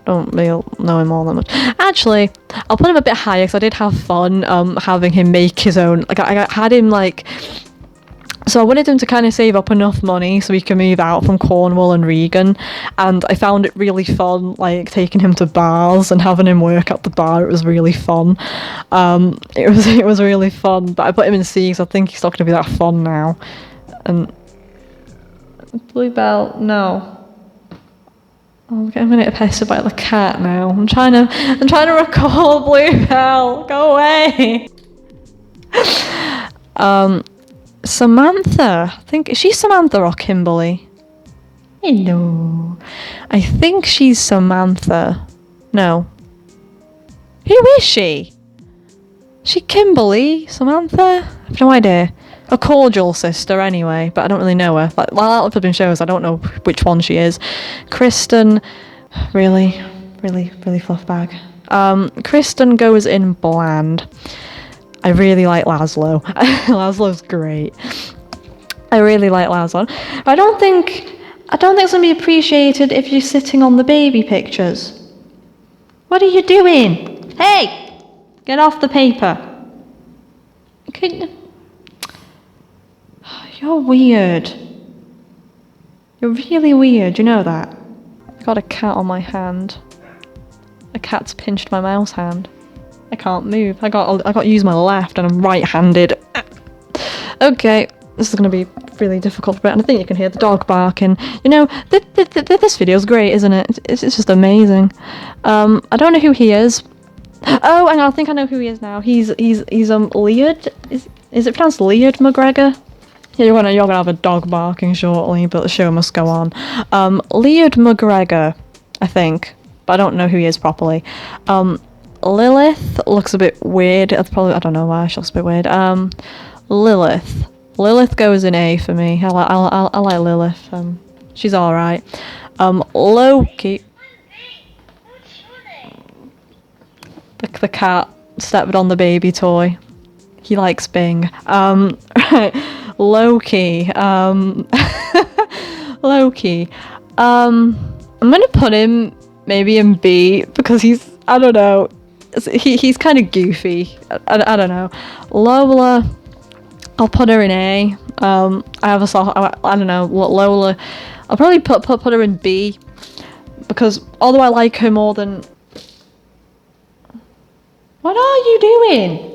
Don't really know him all that much. Actually, I'll put him a bit higher because I did have fun having him make his own. Like I had him like, so I wanted him to kind of save up enough money so he could move out from Cornwall and Regan, and I found it really fun like taking him to bars and having him work at the bar. It was really fun. It was really fun, but I put him in C because I think he's not going to be that fun now. And Bluebell, no. Oh, I'm getting pestered by the cat now. I'm trying to recall Bluebell. Go away. Samantha. Is she Samantha or Kimberly? Hello. I think she's Samantha. No. Who is she? She Kimberly? Samantha? I have no idea. A cordial sister anyway, but I don't really know her. Like, while out of shows, I don't know which one she is. Kristen, really fluff bag. Kristen goes in bland. I really like Laszlo. Laszlo's great. I really like Laszlo. I don't think it's gonna be appreciated if you're sitting on the baby pictures. What are you doing? Hey! Get off the paper. You're weird. You're really weird, you know that? I got a cat on my hand. A cat's pinched my mouse hand. I can't move. I got to use my left and I'm right-handed. Okay, this is going to be really difficult, but I think you can hear the dog barking. You know, this video's great, isn't it? It's just amazing. I don't know who he is. Oh, hang on, I think I know who he is now. He's Leod. Is it pronounced Leod McGregor? Yeah, you're gonna have a dog barking shortly, but the show must go on. Leod McGregor, I think, but I don't know who he is properly. Lilith looks a bit weird. That's probably, I don't know why she looks a bit weird. Lilith goes in A for me. I like Lilith. She's all right. Loki. The cat stepped on the baby toy. He likes Bing. Right. Loki. Loki. I'm gonna put him maybe in B because he's, I don't know, he's kind of goofy. I don't know. Lola, I'll put her in A. I have a soft, I don't know, Lola. I'll probably put her in B because although I like her more than. What are you doing?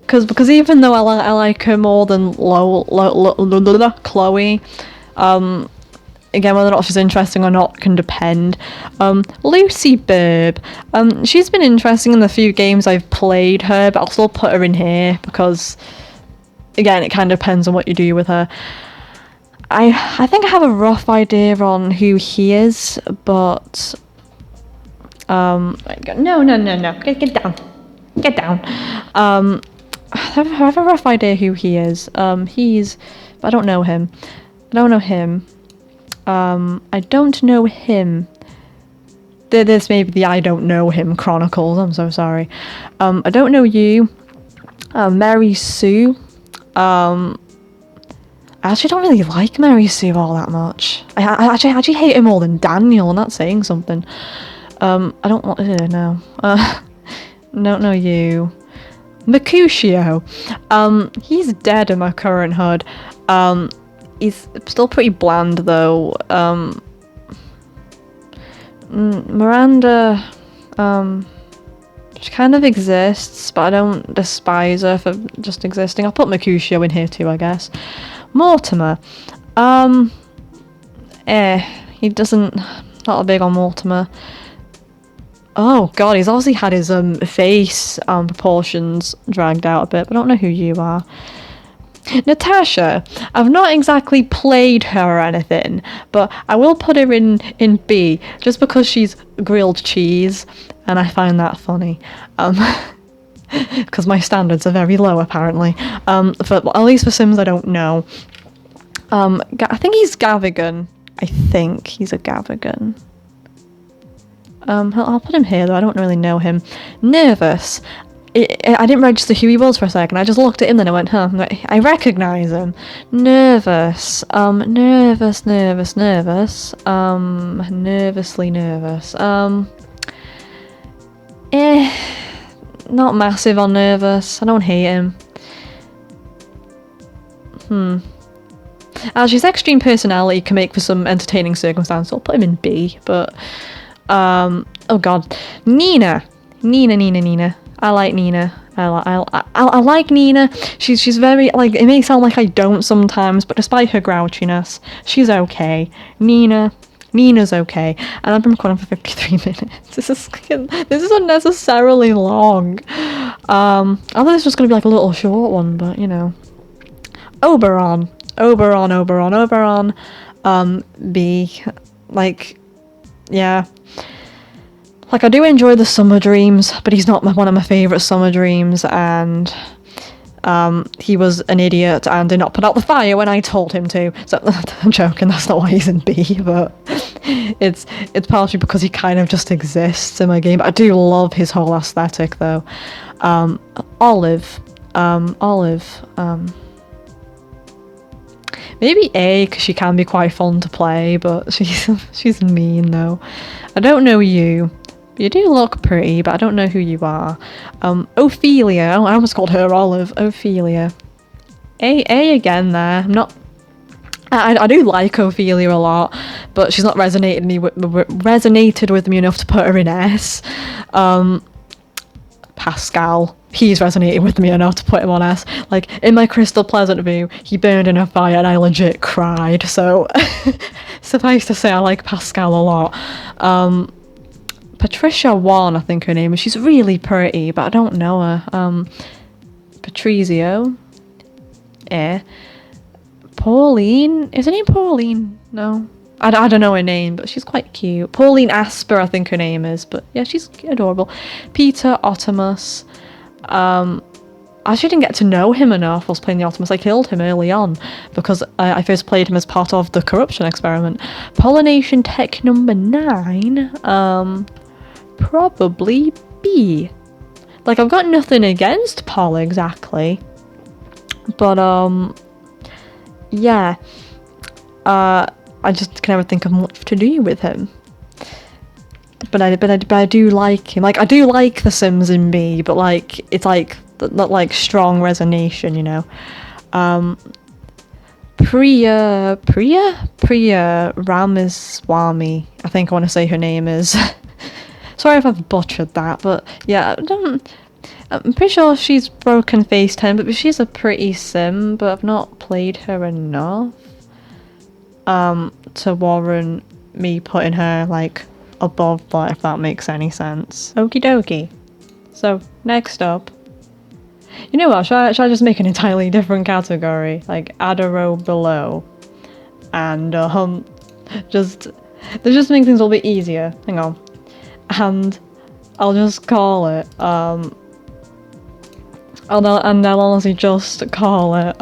Because even though I like her more than Chloe, again, whether or not she's interesting or not can depend. Lucy Burb, she's been interesting in the few games I've played her, but I'll still put her in here because, again, it kind of depends on what you do with her. I think I have a rough idea on who he is, but no, get down. Get down. I have a rough idea who he is. But I don't know him. I don't know him. This may be the I don't know him chronicles. I'm so sorry. I don't know you. Mary Sue. I actually don't really like Mary Sue all that much. I actually hate him more than Daniel, and that's saying something. I don't want to know. Don't know you. Mercutio. He's dead in my current HUD. He's still pretty bland though. Miranda, she kind of exists, but I don't despise her for just existing. I'll put Mercutio in here too, I guess. Mortimer. He doesn't, not big on Mortimer. Oh god, he's obviously had his face proportions dragged out a bit, but I don't know who you are. Natasha, I've not exactly played her or anything, but I will put her in B just because she's grilled cheese, and I find that funny. Because my standards are very low apparently. At least for Sims I don't know. I think he's Gavigan. I think he's a Gavigan. I'll put him here though, I don't really know him. Nervous. I didn't register who he was for a second, I just looked at him then I went, I recognise him. Nervous. Nervously nervous. Not massive on nervous, I don't hate him. As his extreme personality can make for some entertaining circumstance, so I'll put him in B, but oh god, Nina. I like Nina. I like Nina. She's very, like, it may sound like I don't sometimes, but despite her grouchiness, she's okay. Nina's okay. And I've been recording for 53 minutes. This is unnecessarily long. I thought this was gonna be like a little short one, but you know. Oberon. B. Like, yeah. Like, I do enjoy the Summer Dreams, but he's not one of my favourite Summer Dreams, and he was an idiot and did not put out the fire when I told him to. So, I'm joking, that's not why he's in B, but it's partially because he kind of just exists in my game. But I do love his whole aesthetic, though. Olive. Maybe A, because she can be quite fun to play, but she's mean, though. I don't know you. You do look pretty, but I don't know who you are. Ophelia. I almost called her Olive. Ophelia. A again there. I'm not... I do like Ophelia a lot, but she's not resonated with me enough to put her in S. Pascal. He's resonated with me enough to put him on S. Like, in my Crystal Pleasant view, he burned in a fire and I legit cried. So, suffice to say, I like Pascal a lot. Patricia Wan, I think her name is. She's really pretty, but I don't know her. Patrizio. Pauline? Is her name Pauline? No. I don't know her name, but she's quite cute. Pauline Asper, I think her name is. But yeah, she's adorable. Peter Otimus. I actually didn't get to know him enough whilst playing the Optimus. I killed him early on because I first played him as part of the corruption experiment. Pollination Tech number 9. Probably B. Like, I've got nothing against Paul exactly. But, yeah. I just can never think of much to do with him. But I do like him. Like, I do like the Sims in B, but like, it's like not like strong resonation, you know. Priya Ramaswamy, I think I want to say her name is. Sorry if I've butchered that, but yeah, I'm pretty sure she's broken FaceTime, but she's a pretty sim, but I've not played her enough to warrant me putting her like above that, if that makes any sense. Okie dokie. So next up, you know what? Should I just make an entirely different category, like add a row below, and just make things a little bit easier. Hang on, and I'll just call it and I'll honestly just call it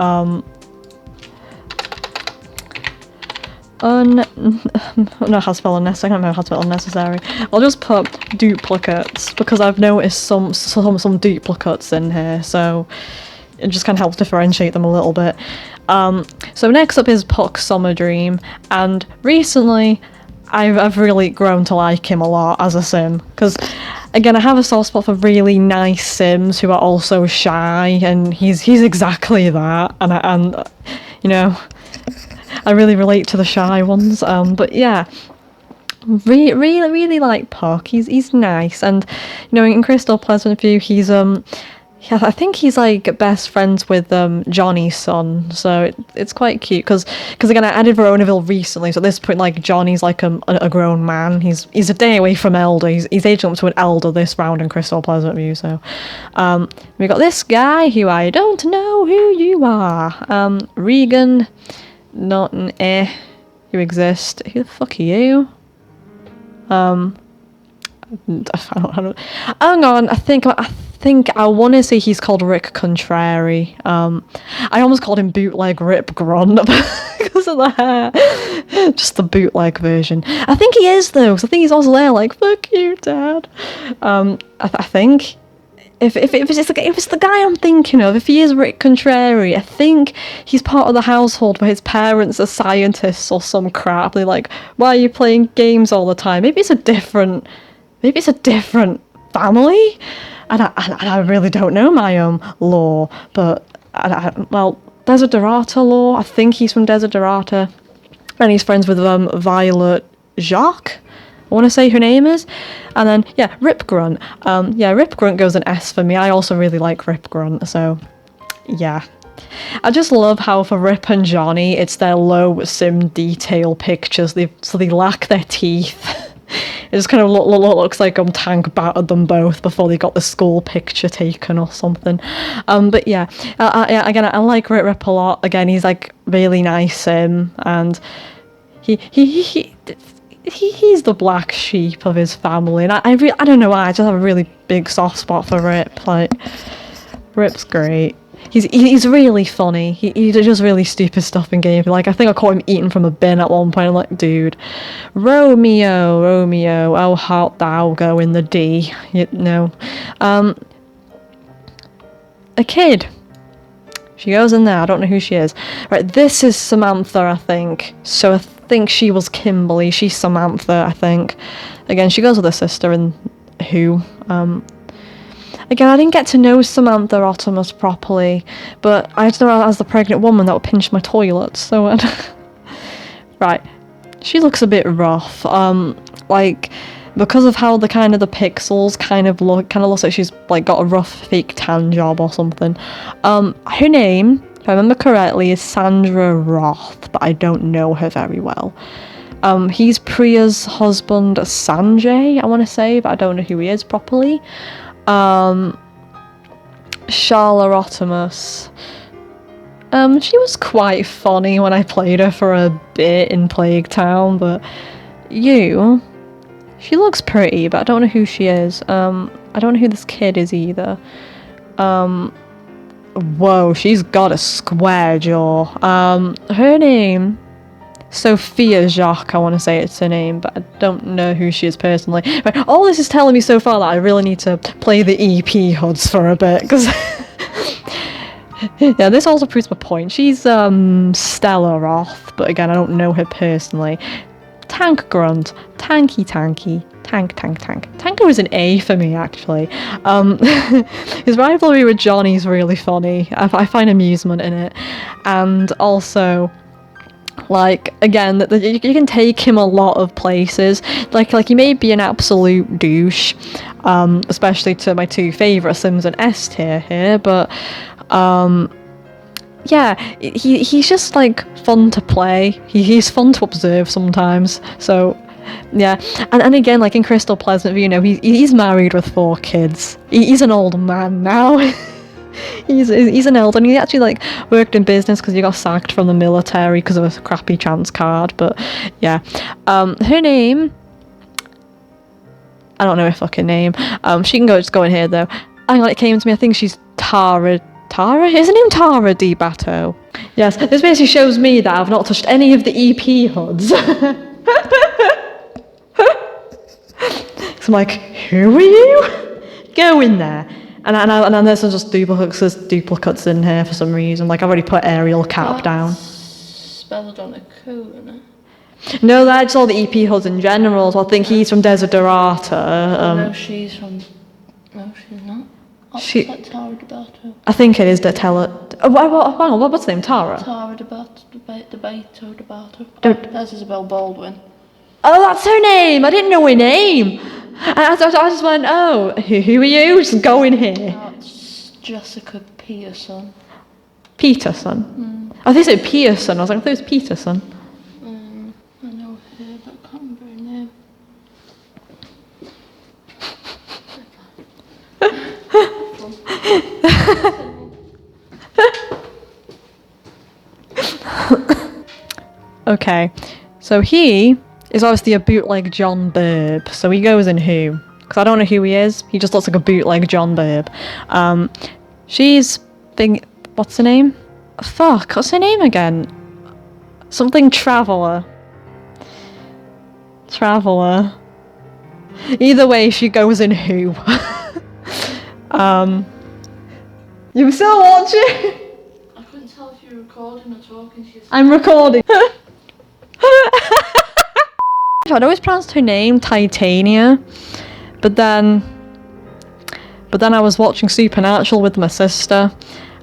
no, how to spell unnecessary. I don't know how to spell unnecessary. I'll just put duplicates because I've noticed some duplicates in here, so it just kind of helps differentiate them a little bit. So next up is Puck Summer Dream, and recently I've really grown to like him a lot as a sim, because again, I have a soft spot for really nice sims who are also shy, and he's exactly that, and you know, I really relate to the shy ones. But yeah, really like Puck. He's nice, and you know, in Crystal Pleasant View, he's yeah, I think he's like best friends with Johnny's son, so it's quite cute. Because again, I added Veronaville recently, so at this point, like, Johnny's like a grown man. He's a day away from elder. He's aging up to an elder this round in Crystal Pleasant View. So we got this guy who I don't know who you are. Regan, not an you exist. Who the fuck are you? I don't. Hang on, I think I want to say he's called Rick Contrary. I almost called him Bootleg Rip Grunt because of the hair. Just the bootleg version. I think he is though, because I think he's also there like, fuck you, Dad. I think if it's the guy I'm thinking of, if he is Rick Contrary, I think he's part of the household where his parents are scientists or some crap. They're like, why are you playing games all the time? Maybe it's a different family. And I really don't know my lore, but well, Desiderata lore. I think he's from Desiderata, and he's friends with Violet Jacques, I want to say her name is. And then yeah, Rip Grunt. Yeah, Rip Grunt goes an S for me. I also really like Rip Grunt, so yeah. I just love how for Rip and Johnny, it's their low sim detail pictures. So they lack their teeth. It just kind of looks like Tank battered them both before they got the school picture taken or something. But yeah, again, I like Rip a lot. Again, he's like really nice and he's the black sheep of his family, and I don't know why, I just have a really big soft spot for Rip. Like, Rip's great. He's really funny. He does really stupid stuff in game. Like, I think I caught him eating from a bin at one point. I'm like, dude, Romeo, oh heart thou go in the D, you know. A kid. She goes in there. I don't know who she is. Right, this is Samantha, I think. So I think she was Kimberly. She's Samantha, I think. Again, she goes with her sister in who. Again, I didn't get to know Samantha Optimus properly, but I just know her as the pregnant woman that would pinch my toilet, so... Right. She looks a bit rough. Like, because of how the pixels kind of looks like she's, like, got a rough fake tan job or something. Her name, if I remember correctly, is Sandra Roth, but I don't know her very well. He's Priya's husband, Sanjay, I want to say, but I don't know who he is properly. Charlotte Optimus. She was quite funny when I played her for a bit in Plague Town, but she looks pretty, but I don't know who she is. I don't know who this kid is either. Whoa, she's got a square jaw. Her name, Sophia Jacques, I want to say it's her name, but I don't know who she is personally. Right, all this is telling me so far that I really need to play the EP HUDs for a bit, because... yeah, this also proves my point. She's, Stella Roth, but again, I don't know her personally. Tank Grunt. Tanky. Tank. Tanker was an A for me, actually. His rivalry with Johnny's really funny. I find amusement in it. And also... like, again, you can take him a lot of places. Like he may be an absolute douche, especially to my two favourite Sims and S tier here, but yeah, he's just like fun to play. He's fun to observe sometimes. So yeah, and again, like in Crystal Pleasantview, he's married with 4 kids. He's an old man now. He's an elder, and he actually like worked in business because he got sacked from the military because of a crappy chance card. But yeah, her name, I don't know her fucking name. She can just go in here though. Hang on, it came to me. I think she's Tara. Is her name Tara Di Batto? Yes, this basically shows me that I've not touched any of the EP HUDs. So I'm like, who are you? Go in there. And there's just duplicates in here for some reason. Like, I've already put Ariel Cap down. Spelled on a cone. No, that's all the EP HUDs in general. So I think he's from Desiderata. No, she's from... No, she's not. Like Tara Debato. I think it is what's the name? Tara? Tara Debato. That's Isabel Baldwin. Oh, that's her name! I didn't know her name! I just went, oh, who are you? Just go in here. That's Jessica Peterson. Peterson? I think it said Pearson. I was like, I thought it was Peterson. I know her, but I can't remember her name. Okay, so he is obviously a bootleg John Burb, so he goes in who? Because I don't know who he is, he just looks like a bootleg John Burb. What's her name? Fuck, what's her name again? Something Traveller. Either way, she goes in who. You still watching? I couldn't tell if you were recording or talking. I'm recording. I'd always pronounced her name Titania, but then I was watching Supernatural with my sister,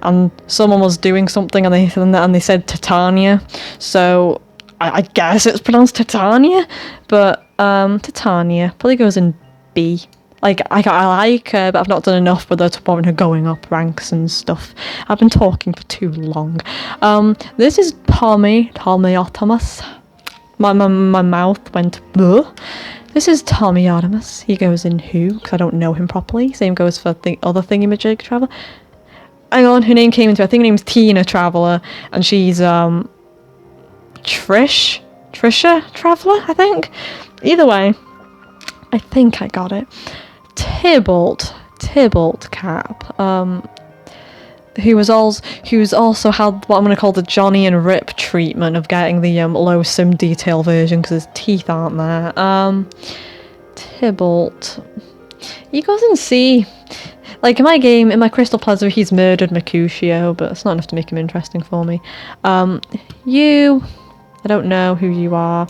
and someone was doing something, and they said Titania, so I guess it's pronounced Titania, but Titania probably goes in B. Like, I like her, but I've not done enough with her to warrant her going up ranks and stuff. I've been talking for too long. This is Tommy Optimus. My mouth went bleh. This is Tommy Optimus. He goes in who? Because I don't know him properly. Same goes for the other thingamajig traveller. Hang on, her name came into. I think her name's Tina Traveller, and she's Trisha Traveller. I think. Either way, I think I got it. Tybalt Cap, who also had what I'm going to call the Johnny and Rip treatment of getting the low sim detail version because his teeth aren't there. Tybalt, he goes in C. Like in my Crystal Plaza, he's murdered Mercutio, but it's not enough to make him interesting for me. I don't know who you are.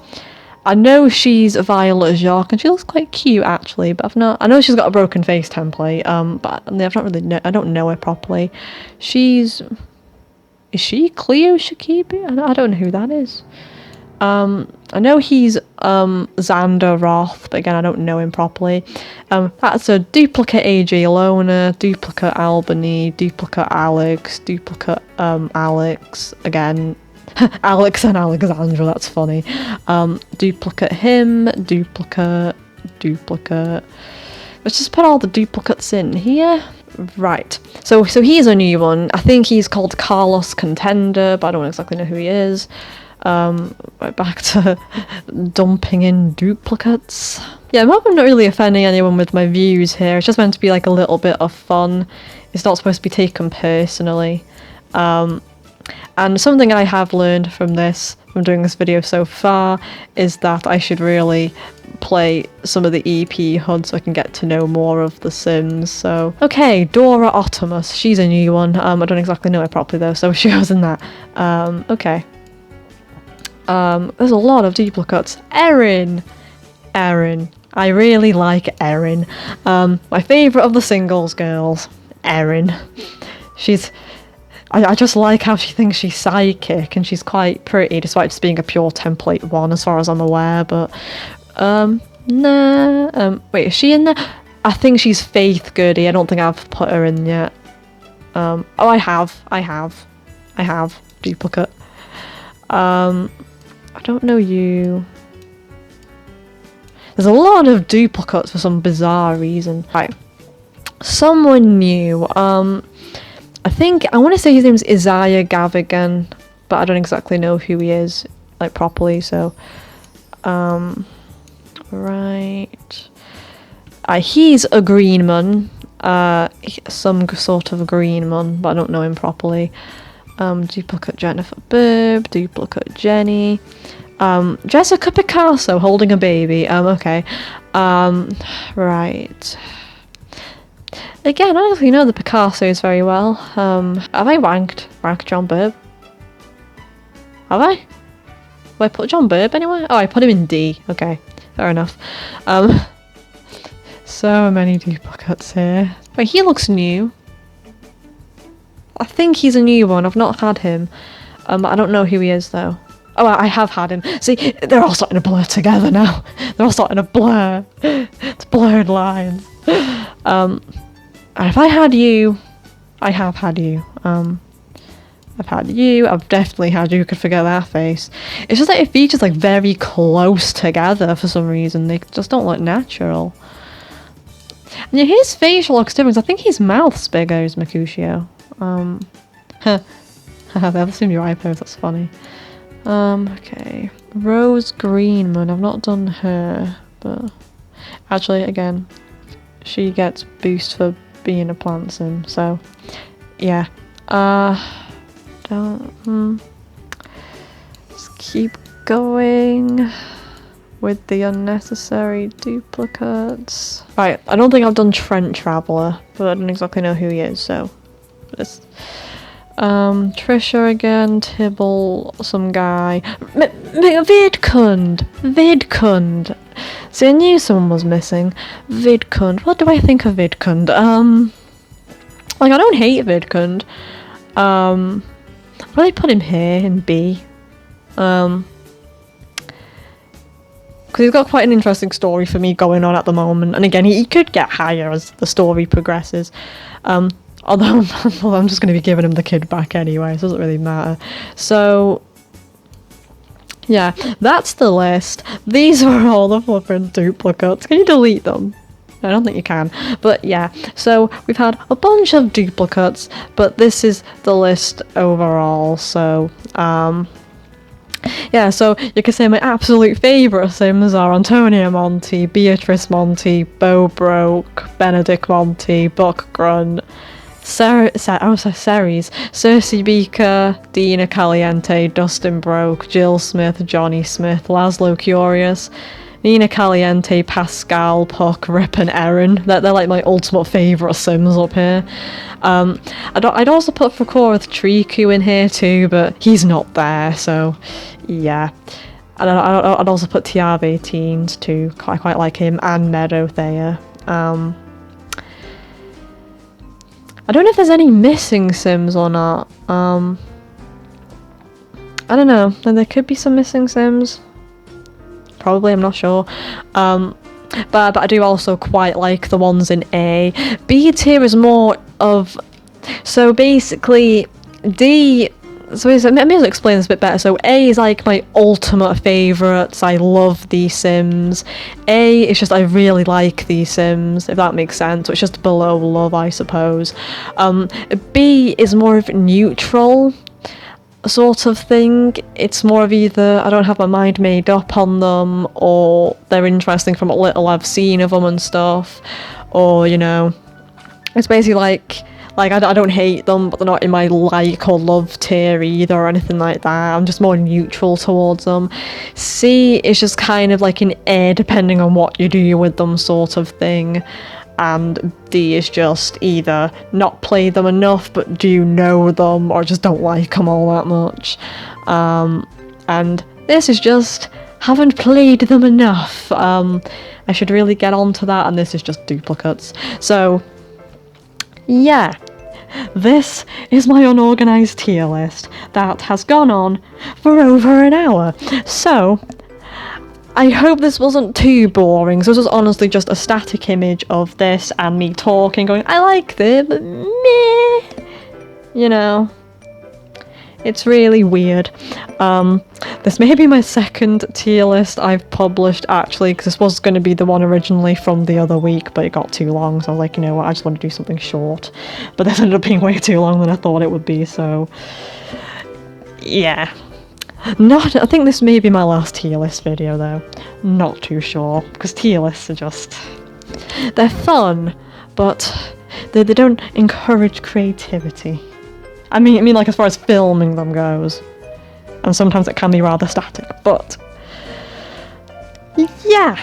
I know she's Violet Jacques, and she looks quite cute actually. But I know she's got a broken face template. But I've not really. I don't know her properly. Is she Cleo Shakibi? I don't know who that is. I know he's Xander Roth, but again, I don't know him properly. That's a duplicate AJ Lona, duplicate Albany, duplicate Alex, duplicate Alex again. Alex and Alexandra, that's funny. Duplicate him, duplicate. Let's just put all the duplicates in here. Right. So he's a new one. I think he's called Carlos Contender, but I don't exactly know who he is. Right back to dumping in duplicates. Yeah, I'm hoping I'm not really offending anyone with my views here. It's just meant to be like a little bit of fun. It's not supposed to be taken personally. And something I have learned from doing this video so far, is that I should really play some of the EP HUD so I can get to know more of the Sims. So, okay, Dora Optimus, she's a new one. I don't exactly know her properly though, so she goes in that. Okay. There's a lot of duplicates. Erin. I really like Erin. My favourite of the singles girls. Erin. I just like how she thinks she's psychic, and she's quite pretty despite just being a pure template one as far as I'm aware, but nah. Wait, is she in there? I think she's Faith Goody. I don't think I've put her in yet. Oh, I have duplicate. I don't know you. There's a lot of duplicates for some bizarre reason. Right. Someone new. I want to say his name's Isaiah Gavigan, but I don't exactly know who he is, like, properly, so... right... he's a Greenman. Some sort of Greenman, but I don't know him properly. Duplicate Jennifer Burb, duplicate Jenny. Jessica Picasso holding a baby. Okay. Right. Again, I don't actually know the Picassos very well. Have I ranked John Burb? Have I? Have I put John Burb anywhere? Oh, I put him in D. Okay, fair enough. So many duplicates here. Wait, he looks new. I think he's a new one. I've not had him. I don't know who he is though. Oh, I have had him. See, they're all starting to blur together now. They're all starting to blur. It's blurred lines. If I had you, I have had you. I've had you. I've definitely had you. Could forget that face. It's just that it features like very close together for some reason. They just don't look natural. And yeah, his facial looks different. I think his mouth's bigger as Mercutio. They ever seen your eye pose? That's funny. Okay. Rose Greenman. I've not done her, but actually, again, she gets boost for being a plant sim. So, yeah. Let's keep going with the unnecessary duplicates. Right. I don't think I've done Trent Traveller, but I don't exactly know who he is. So, let's. Trisha again, Tibble, some guy. Vidkund. See, I knew someone was missing. Vidkund. What do I think of Vidkund? Like, I don't hate Vidkund. Why do they put him here in B? Because he's got quite an interesting story for me going on at the moment. And again, he could get higher as the story progresses. Although I'm just going to be giving him the kid back anyway, so it doesn't really matter. So, yeah, that's the list. These were all the flipping duplicates. Can you delete them? I don't think you can. But yeah, so we've had a bunch of duplicates, but this is the list overall. So, yeah, so you can say my absolute favourite Sims are Antonia Monty, Beatrice Monty, Bo Broke, Benedict Monty, Buck Grunt, Ceres, Cersei Beaker, Dina Caliente, Dustin Broke, Jill Smith, Johnny Smith, Laszlo Curious, Nina Caliente, Pascal, Puck, Rip and Erin. They're like my ultimate favourite Sims up here. I'd also put Frakorath Triku in here too, but he's not there, so yeah. And I'd also put TR18s too. I quite like him, and Meadow Thayer. I don't know if there's any missing Sims or not. I don't know. There could be some missing Sims. Probably, I'm not sure. But I do also quite like the ones in A. B tier is more of... So basically, D... So let me explain this a bit better. So A is like my ultimate favourites. I love these Sims. A is just I really like these Sims, if that makes sense. So it's just below love, I suppose. B is more of neutral sort of thing. It's more of either I don't have my mind made up on them, or they're interesting from what little I've seen of them and stuff, or you know, it's basically like I don't hate them, but they're not in my like or love tier either or anything like that. I'm just more neutral towards them. C is just kind of like an A, depending on what you do with them sort of thing. And D is just either not play them enough, but do you know them, or just don't like them all that much. And this is just haven't played them enough. I should really get onto that, and this is just duplicates. So yeah, this is my unorganised tier list that has gone on for over an hour. So I hope this wasn't too boring. So this was honestly just a static image of this and me talking, going, I like this, but meh. You know, it's really weird. This may be my second tier list I've published, actually, because this was going to be the one originally from the other week, but it got too long, so I was like, you know what, I just want to do something short. But this ended up being way too long than I thought it would be, so yeah. I think this may be my last tier list video, though. Not too sure, because tier lists are just... they're fun, but they don't encourage creativity. I mean, like, as far as filming them goes. And sometimes it can be rather static, but... yeah!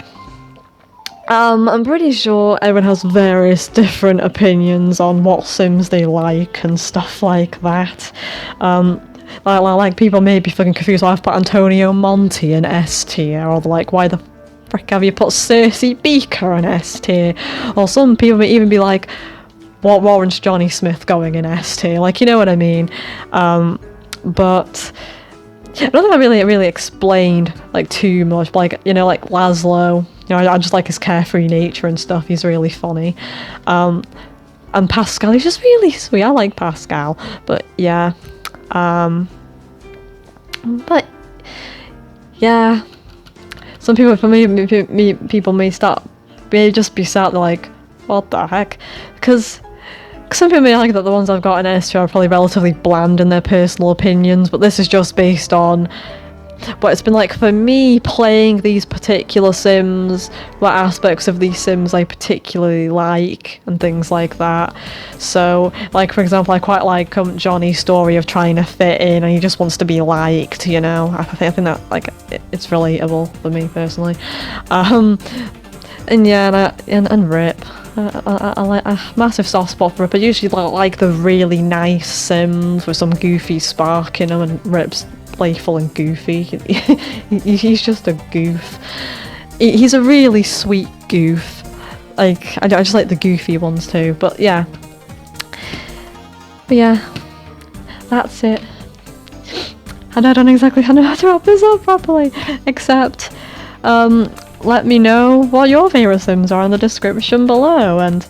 I'm pretty sure everyone has various different opinions on what Sims they like and stuff like that. Like people may be fucking confused why I've put Antonio Monti in S tier, or like, why the frick have you put Cersei Beaker in S tier? Or some people may even be like, what warrants Johnny Smith going in S tier? Like, you know what I mean? But I don't think I really explained like too much. But, like, you know, like Laszlo, you know, I just like his carefree nature and stuff. He's really funny. And Pascal, he's just really sweet. I like Pascal. But yeah. But yeah, some people, for me, people may just be sat there like, what the heck? Because some people may argue that the ones I've got in S2 are probably relatively bland in their personal opinions, but this is just based on what it's been like for me playing these particular Sims, what aspects of these Sims I particularly like, and things like that. So, like, for example, I quite like Johnny's story of trying to fit in, and he just wants to be liked, you know. I think that, like, it's relatable for me personally. And yeah, and Rip. I like a massive soft spot for Rip. I usually like the really nice Sims with some goofy spark in them, and Rip's playful and goofy. He's just a goof. He's a really sweet goof. Like, I just like the goofy ones too. But yeah, that's it. And I don't exactly know how to wrap this up properly, except let me know what your favourite Sims are in the description below, and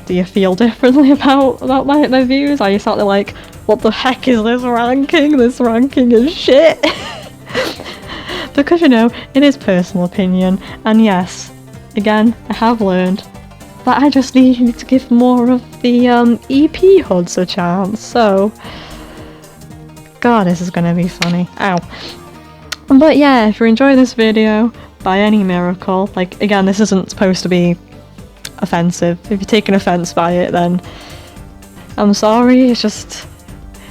do you feel differently about my views? Are you sort of like, what the heck is this ranking? This ranking is shit! Because, you know, it is personal opinion, and yes, again, I have learned that I just need to give more of the EP HUDs a chance, so... God, this is gonna be funny. Ow. But yeah, if you enjoy this video, by any miracle, like, again, this isn't supposed to be offensive. If you're taking offence by it, then I'm sorry, it's just,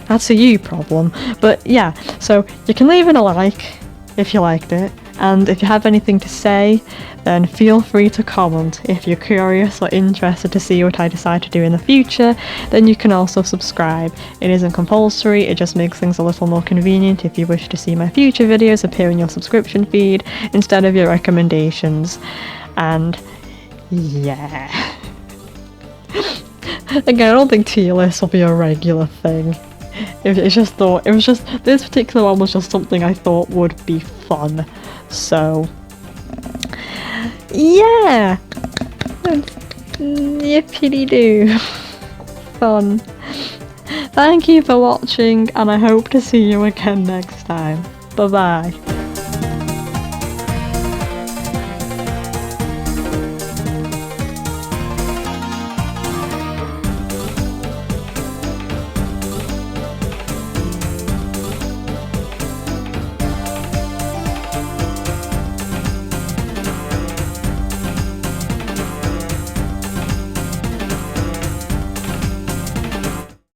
that's a you problem. But yeah, so you can leave it a like if you liked it, And if you have anything to say, then feel free to comment. If you're curious or interested to see what I decide to do in the future, then you can also subscribe. It isn't compulsory, it just makes things a little more convenient if you wish to see my future videos appear in your subscription feed instead of your recommendations. And yeah. Again, I don't think tier lists will be a regular thing. This particular one was just something I thought would be fun. So, yeah. Yippity-doo. Fun. Thank you for watching, and I hope to see you again next time. Bye bye.